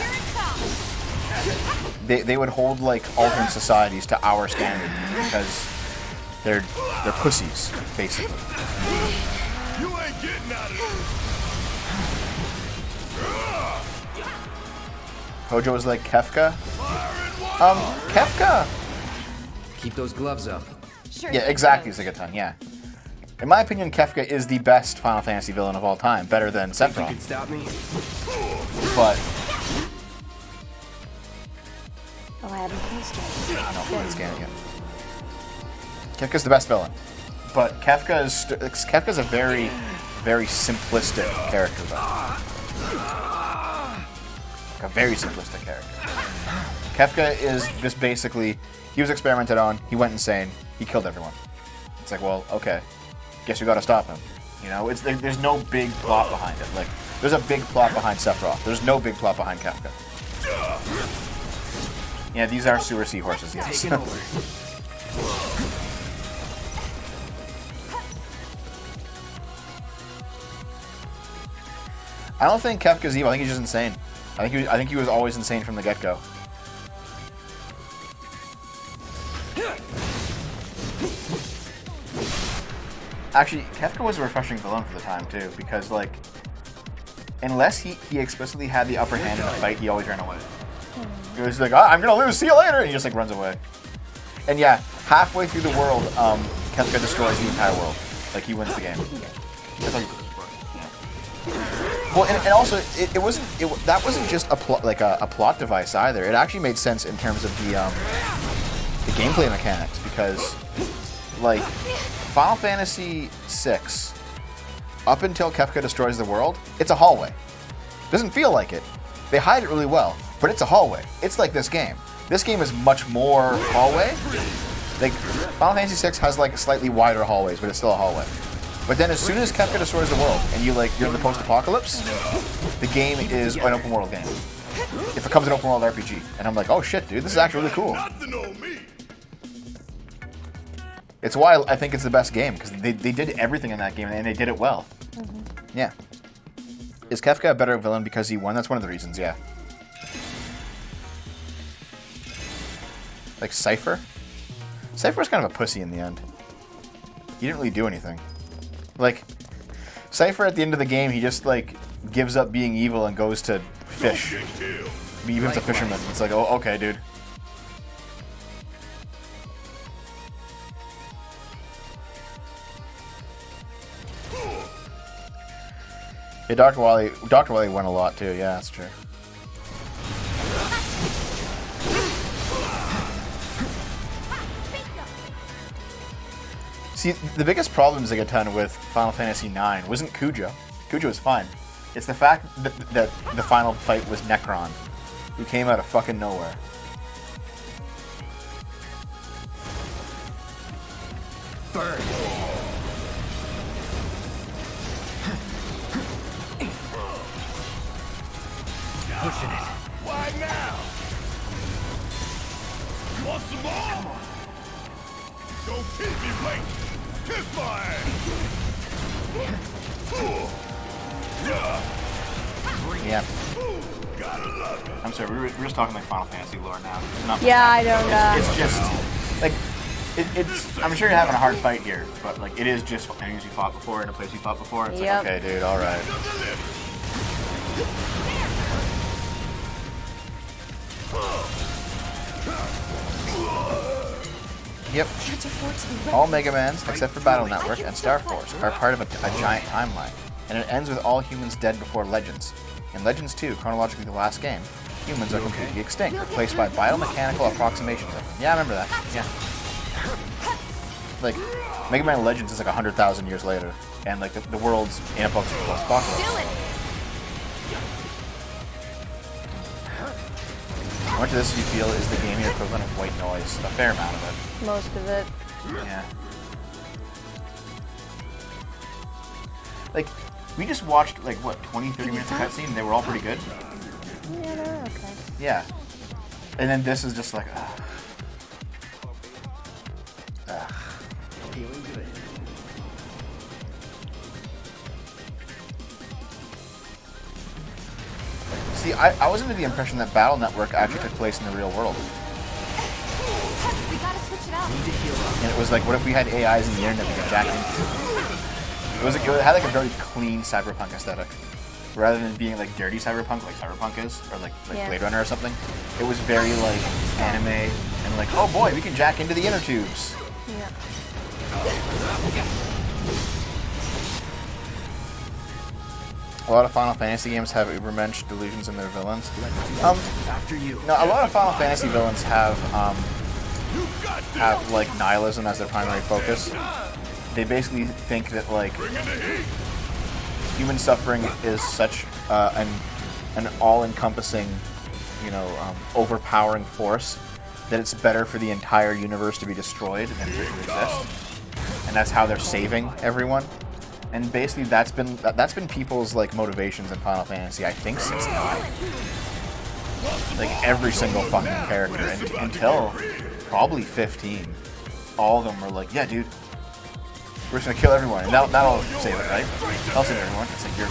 They would hold like alternate societies to our standard because they're pussies, basically. You ain't getting out of this. Hojo was like Kefka. Kefka. Keep those gloves up. Sure. Yeah, exactly. Zigaton. Yeah. In my opinion, Kefka is the best Final Fantasy villain of all time, better than Sephiroth. You can stop me. But Oh, I haven't finished it. I don't know scanning it. Kefka's the best villain, but Kefka's a very, very simplistic character, though. Like a very simplistic character. Kefka is just basically, he was experimented on, he went insane, he killed everyone. It's like, well, okay, guess we gotta stop him. You know, there's no big plot behind it. Like, there's a big plot behind Sephiroth. There's no big plot behind Kefka. Yeah, these are sewer seahorses, yes. I don't think Kefka's evil. I think he's just insane. I think he was always insane from the get-go. Actually, Kefka was a refreshing villain for the time too, because like, unless he explicitly had the upper hand in a fight, he always ran away. He was like, I'm gonna lose, see you later, and he just like runs away. And yeah, halfway through the world, Kefka destroys the entire world. Like, he wins the game. Well, and also, that wasn't just a plot device either. It actually made sense in terms of the gameplay mechanics, because like Final Fantasy VI, up until Kefka destroys the world, it's a hallway. Doesn't feel like it. They hide it really well, but it's a hallway. It's like this game. This game is much more hallway. Like, Final Fantasy VI has like slightly wider hallways, but it's still a hallway. But then as soon as Kefka destroys the world, and you're in the post-apocalypse, the game is an open world game. It becomes an open world RPG. And I'm like, oh shit, dude, this is actually really cool. It's why I think it's the best game, because they did everything in that game, and they did it well. Yeah. Is Kefka a better villain because he won? That's one of the reasons, yeah. Like Cypher? Cypher's kind of a pussy in the end. He didn't really do anything. Like, Cypher at the end of the game, he just, like, gives up being evil and goes to fish. He becomes a fisherman. It's like, oh, okay, dude. Yeah, Dr. Wily went a lot too. Yeah, that's true. See, the biggest problem, Zigaton, with Final Fantasy IX wasn't Kujo. Kujo was fine. It's the fact that the final fight was Necron, who came out of fucking nowhere. Burn. Pushing it. Why now? Want some more? Don't keep me waiting. Kiss my ass. Yeah. I'm sorry, we're just talking like Final Fantasy lore now. Not yeah, I don't know. It's just like it's. I'm sure you're having a hard fight here, but like it is just enemies you fought before in a place you fought before. It's like, okay, dude, all right. Yep. All Mega Mans, except for Battle Network and Star Force, are part of a giant timeline, and it ends with all humans dead before Legends. In Legends 2, chronologically the last game, humans are completely extinct, replaced by biomechanical approximations of them. Yeah, I remember that. Yeah. Like, Mega Man Legends is like 100,000 years later, and like the world's in a post-apocalypse. How much of this do you feel is the gaming equivalent of white noise? A fair amount of it. Most of it. Yeah. Like, we just watched, like, what, 20, 30 minutes of cutscene, and they were all pretty good? Yeah, they're okay. Yeah. And then this is just like, ugh. Feeling good. See, I was under the impression that Battle Network actually took place in the real world. We gotta switch it out. And it was like, what if we had AIs in the internet we could jack into? It had like a very clean cyberpunk aesthetic. Rather than being like dirty cyberpunk like cyberpunk is, or like Blade Runner or something. It was very like anime and like, oh boy, we can jack into the inner tubes. Yeah. A lot of Final Fantasy games have Ubermensch delusions in their villains. After you. No, a lot of Final Fantasy villains have like nihilism as their primary focus. They basically think that like human suffering is such an all-encompassing, you know, overpowering force that it's better for the entire universe to be destroyed than to exist, and that's how they're saving everyone. And basically, that's been people's like motivations in Final Fantasy, I think, since 9. Like every single fucking character until probably 15. All of them were like, yeah, dude, we're just gonna kill everyone, and that'll save it, right? That'll save everyone. It's like you're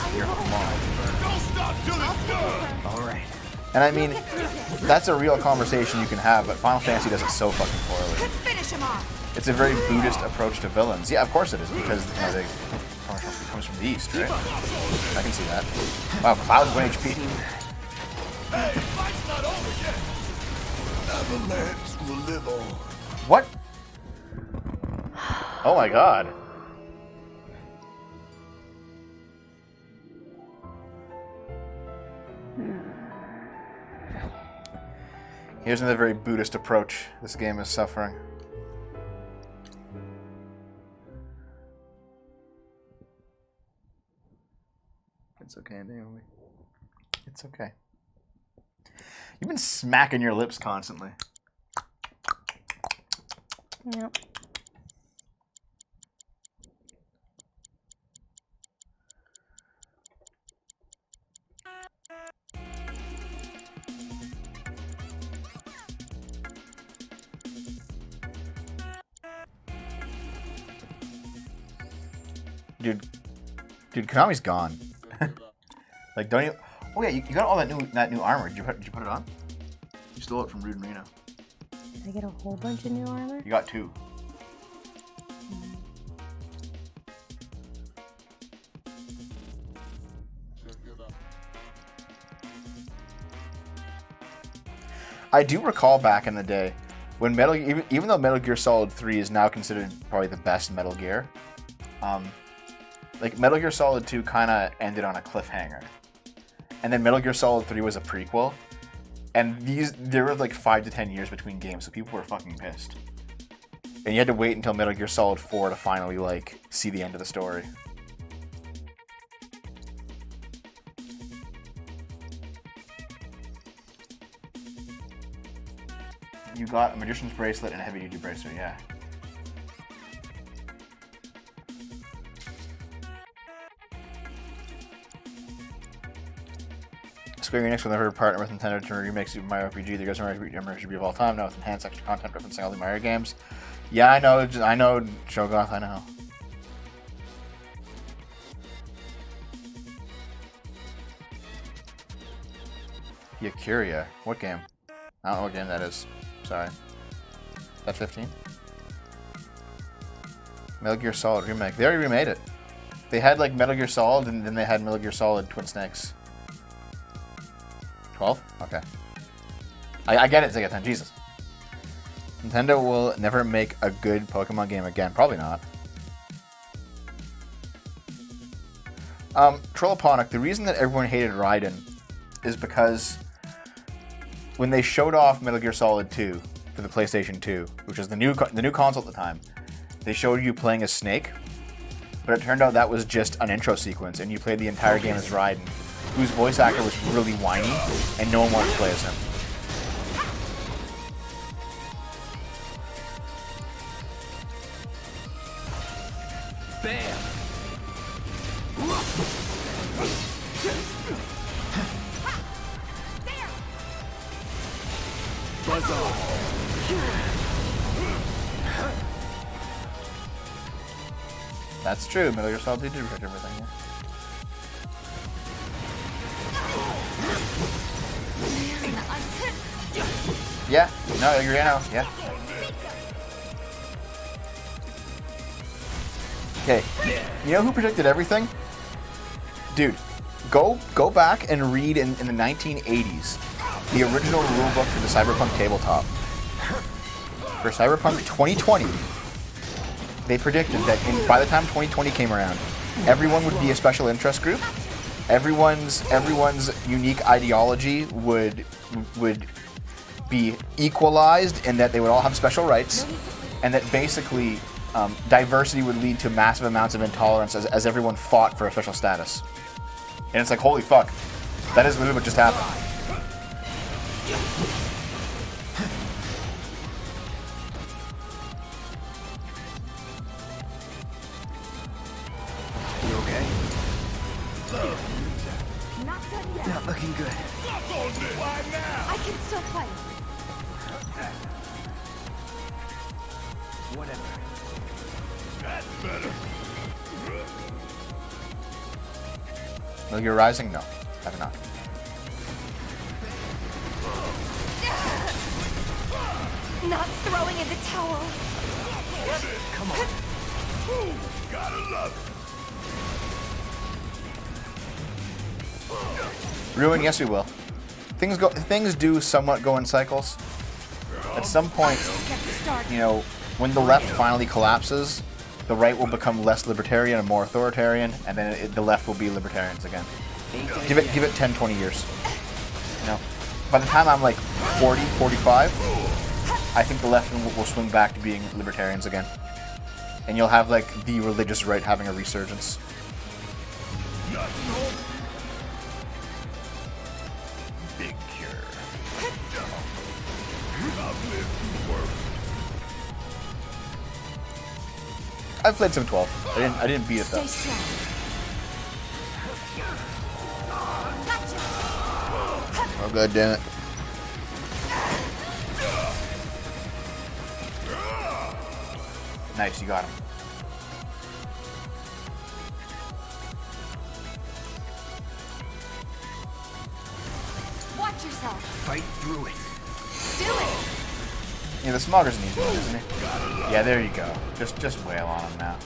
All right. And I mean, that's a real conversation you can have, but Final Fantasy does it so fucking poorly. It's a very Buddhist approach to villains. Yeah, of course it is, because you know, they comes from the East, right? I can see that. Wow, Cloud's 1 HP. Hey, fight's not over yet. Avalanche will live on. What? Oh my god. Here's another very Buddhist approach this game is suffering. It's okay, Naomi. It's okay. You've been smacking your lips constantly. Yep. Dude, Konami's gone. Like, don't you? Oh yeah, you got all that new armor. Did you put it on? You stole it from Rude Marino. Did I get a whole bunch of new armor? You got 2. I do recall back in the day when even though Metal Gear Solid 3 is now considered probably the best Metal Gear, like Metal Gear Solid 2 kind of ended on a cliffhanger, and then Metal Gear Solid 3 was a prequel, and there were like 5 to 10 years between games, so people were fucking pissed, and you had to wait until Metal Gear Solid 4 to finally like see the end of the story. You got a Magician's Bracelet and a Heavy Duty Bracelet, yeah. Square Enix will never partner with Nintendo to remake Super Mario RPG, the greatest Mario RPG of all time, now with enhanced extra content referencing all the Mario games. Yeah, I know, Shogoth, I know. Yakuria, what game? I don't know what game that is. Sorry. Is that 15? Metal Gear Solid Remake. They already remade it. They had like Metal Gear Solid and then they had Metal Gear Solid Twin Snakes. 12? Okay. I get it, Zegaton. Jesus. Nintendo will never make a good Pokemon game again. Probably not. Trolloponic, the reason that everyone hated Raiden is because when they showed off Metal Gear Solid 2 for the PlayStation 2, which was the new console at the time, they showed you playing as Snake, but it turned out that was just an intro sequence, and you played the entire game as Raiden, whose voice actor was really whiny, and no one wanted to play as him. Bam! Buzz off! That's true. Metal Gear Solid 2 did protect everything. Yeah. No, you're in. Yeah. Okay. You know who predicted everything? Dude, go back and read in the 1980s the original rulebook for the Cyberpunk tabletop. For Cyberpunk 2020, they predicted that by the time 2020 came around, everyone would be a special interest group. Everyone's unique ideology would be equalized, and that they would all have special rights, and that basically diversity would lead to massive amounts of intolerance as everyone fought for a special status. And it's like, holy fuck, that is literally what just happened. You okay? Not done yet. Not looking good. Why now? I can still play. Whatever. That's better. Well, you're rising? No, have not. Not throwing in the towel. Come on. Ooh, gotta love it. Ruin, yes we will. Things do somewhat go in cycles. At some point, you know, when the left finally collapses, the right will become less libertarian and more authoritarian, and then the left will be libertarians again. Give it 10, 20 years. You know, by the time I'm like 40, 45, I think the left will swing back to being libertarians again. And you'll have like the religious right having a resurgence. Big cure. I've lived worse. I've played some 12. I didn't beat it though. Stay strong. Oh god damn it. Nice, you got him. Watch yourself. Fight through it. Do it. Yeah, the Smogger's an easy one, isn't he? Yeah, there you go. Just wail on him now.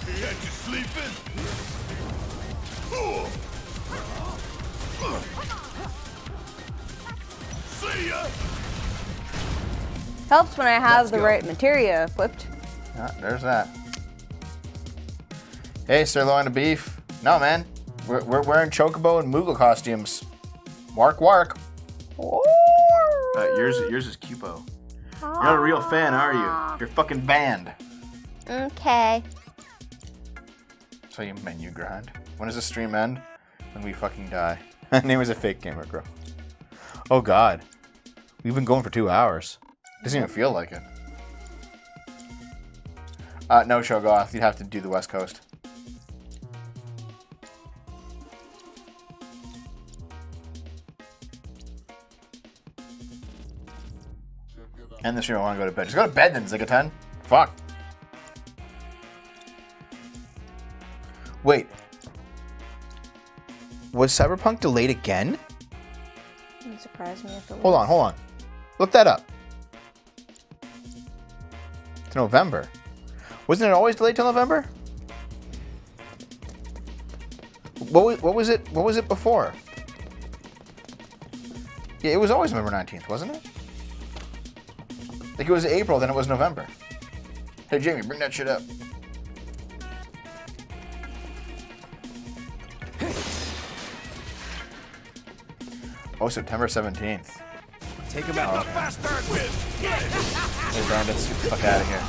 He had you sleeping? See ya! Helps when I have the right materia equipped. Ah, there's that. Hey, sirloin of beef. No, man. We're wearing Chocobo and Moogle costumes. Wark, wark. Yours is Cupo. You're not a real fan, are you? You're fucking banned. Okay. So you menu grind. When does the stream end? When we fucking die. Her name is a fake gamer girl. Oh god. We've been going for 2 hours. Doesn't even feel like it. No, Shogoth. You'd have to do the West Coast. And this year I want to go to bed. Just go to bed then, Zigaten. Fuck. Wait. Was Cyberpunk delayed again? Wouldn't surprise me if it was. Hold on. Look that up. It's November. Wasn't it always delayed till November? What was it? What was it before? Yeah, it was always November 19th, wasn't it? Like it was April, then it was November. Hey Jamie, bring that shit up. Oh, September 17th. Take him out. Hey bandits, get the fuck out of here.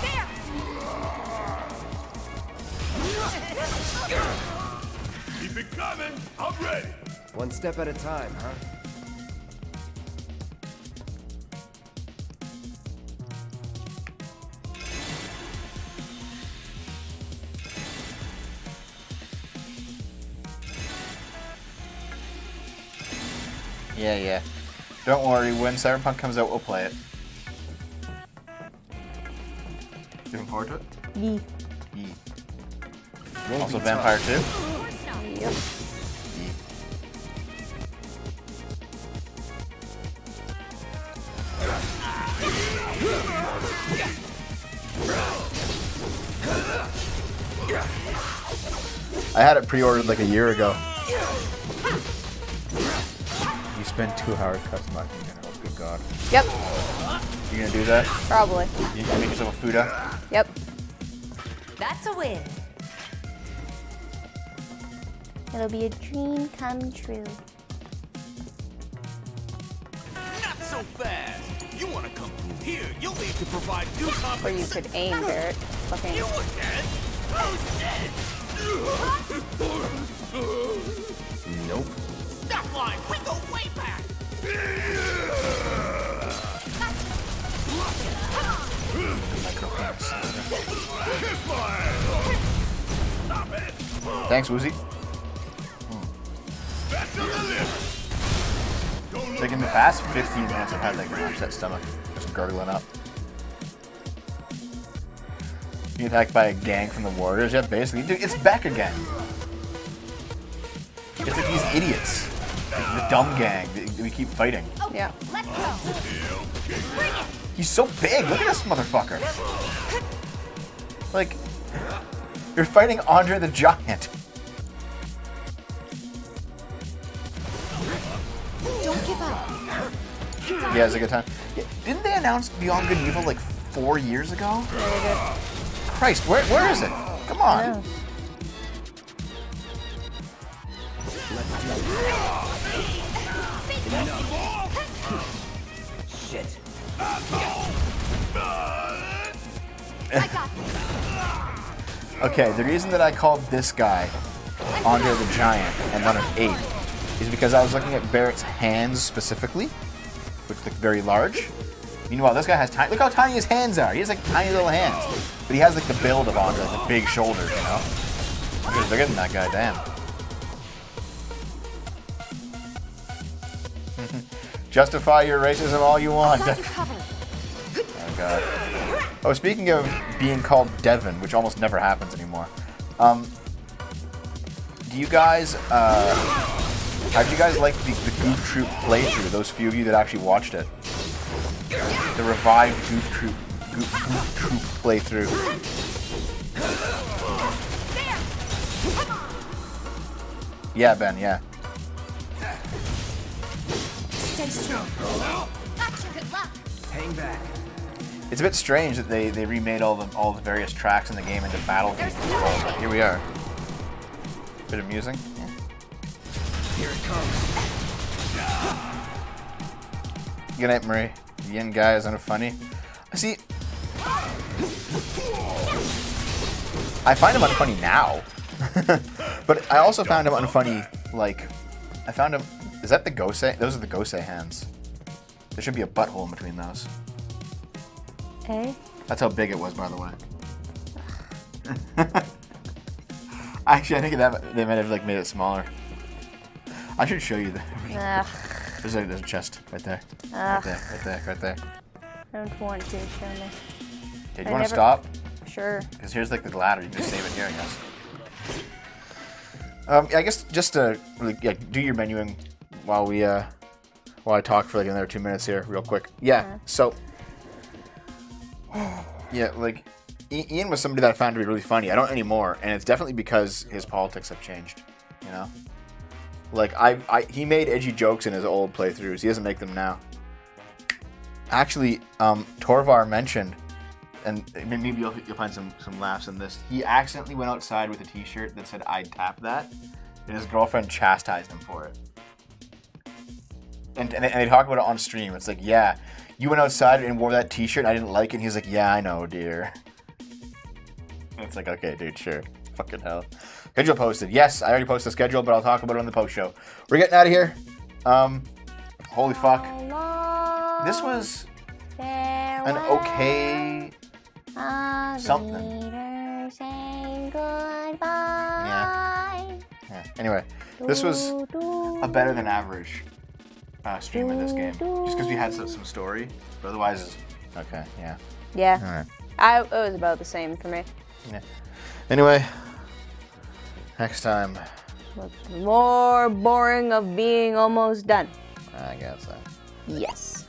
Keep it coming. I'm ready. One step at a time, huh? Yeah. Don't worry, when Cyberpunk comes out, we'll play it. Looking forward to it? Yeah. Also Vampire 2? Yep. I had it pre-ordered like a year ago. You spent 2 hours customizing generals, good god. Yep. You gonna do that? Probably. You gonna make yourself a Fuda? Yep. That's a win. It'll be a dream come true. Not so fast. You want to come through here? You'll need to provide new Or compensation. you could aim, Barrett. Fucking. You again? Oh shit! Nope. Stop lying. We go way back. Stop it! Thanks, Woozy. Like in the past 15 minutes, I've had like an upset stomach, just gurgling up. Being attacked by a gang from the Warriors, yeah, basically. Dude, it's back again. It's like these idiots, the dumb gang that we keep fighting. Yeah. Let's go. Bring it. He's so big. Look at this motherfucker. Like, you're fighting Andre the Giant. Don't give up. Yeah, it's a good time. Yeah, didn't they announce Beyond Good and Evil like 4 years ago? Yeah, they did. Christ, where is it? Come on. Shit. Okay, the reason that I called this guy Andre the Giant and not an ape is because I was looking at Barrett's hands specifically, which look very large. Meanwhile, this guy has tiny. Look how tiny his hands are. He has like tiny little hands, but he has like the build of Andre, like the big shoulders. You know, Andre's bigger than that guy. Damn. Justify your racism all you want. Oh god. Oh, speaking of being called Devin, which almost never happens anymore. Do you guys? How did you guys like the Goof Troop playthrough? Those few of you that actually watched it. The revived Goof Troop playthrough. Yeah, Ben, yeah. Stay strong. Good luck. Hang back. It's a bit strange that they remade all the various tracks in the game into battle themes, but here we are. Bit amusing. Yeah. Here it comes. Good night, Marie. The yin guy is unfunny. See, I find him unfunny now, but I also found him unfunny. Like, I found him. Is that the Gosei? Those are the Gosei hands. There should be a butthole in between those. Eh? That's how big it was, by the way. Actually, I think that they might have like made it smaller. I should show you that. There's a chest right there. Right there. I don't want to show me. Okay, do you want to stop? Sure. Because here's like the ladder. You can just save it here, I guess. I guess just to really, do your menuing while I talk for like another 2 minutes here, real quick. Yeah. So. Yeah, like Ian was somebody that I found to be really funny. I don't anymore, and it's definitely because his politics have changed. You know, like he made edgy jokes in his old playthroughs. He doesn't make them now. Actually, Torvar mentioned, and maybe you'll find some laughs in this. He accidentally went outside with a T-shirt that said "I'd tap that," and his girlfriend chastised him for it. And they talk about it on stream. It's like, yeah, you went outside and wore that T-shirt. And I didn't like it. And he's like, yeah, I know, dear. And it's like, okay, dude, sure. Fucking hell. Schedule posted. Yes, I already posted the schedule, but I'll talk about it on the post show. We're getting out of here. Holy fuck. This was an okay something. Yeah. Anyway, this was a better than average stream of this game, just because we had some story, but otherwise, okay, yeah. Yeah. All right. It was about the same for me. Yeah. Anyway, next time. More boring of being almost done. I guess so. Yes.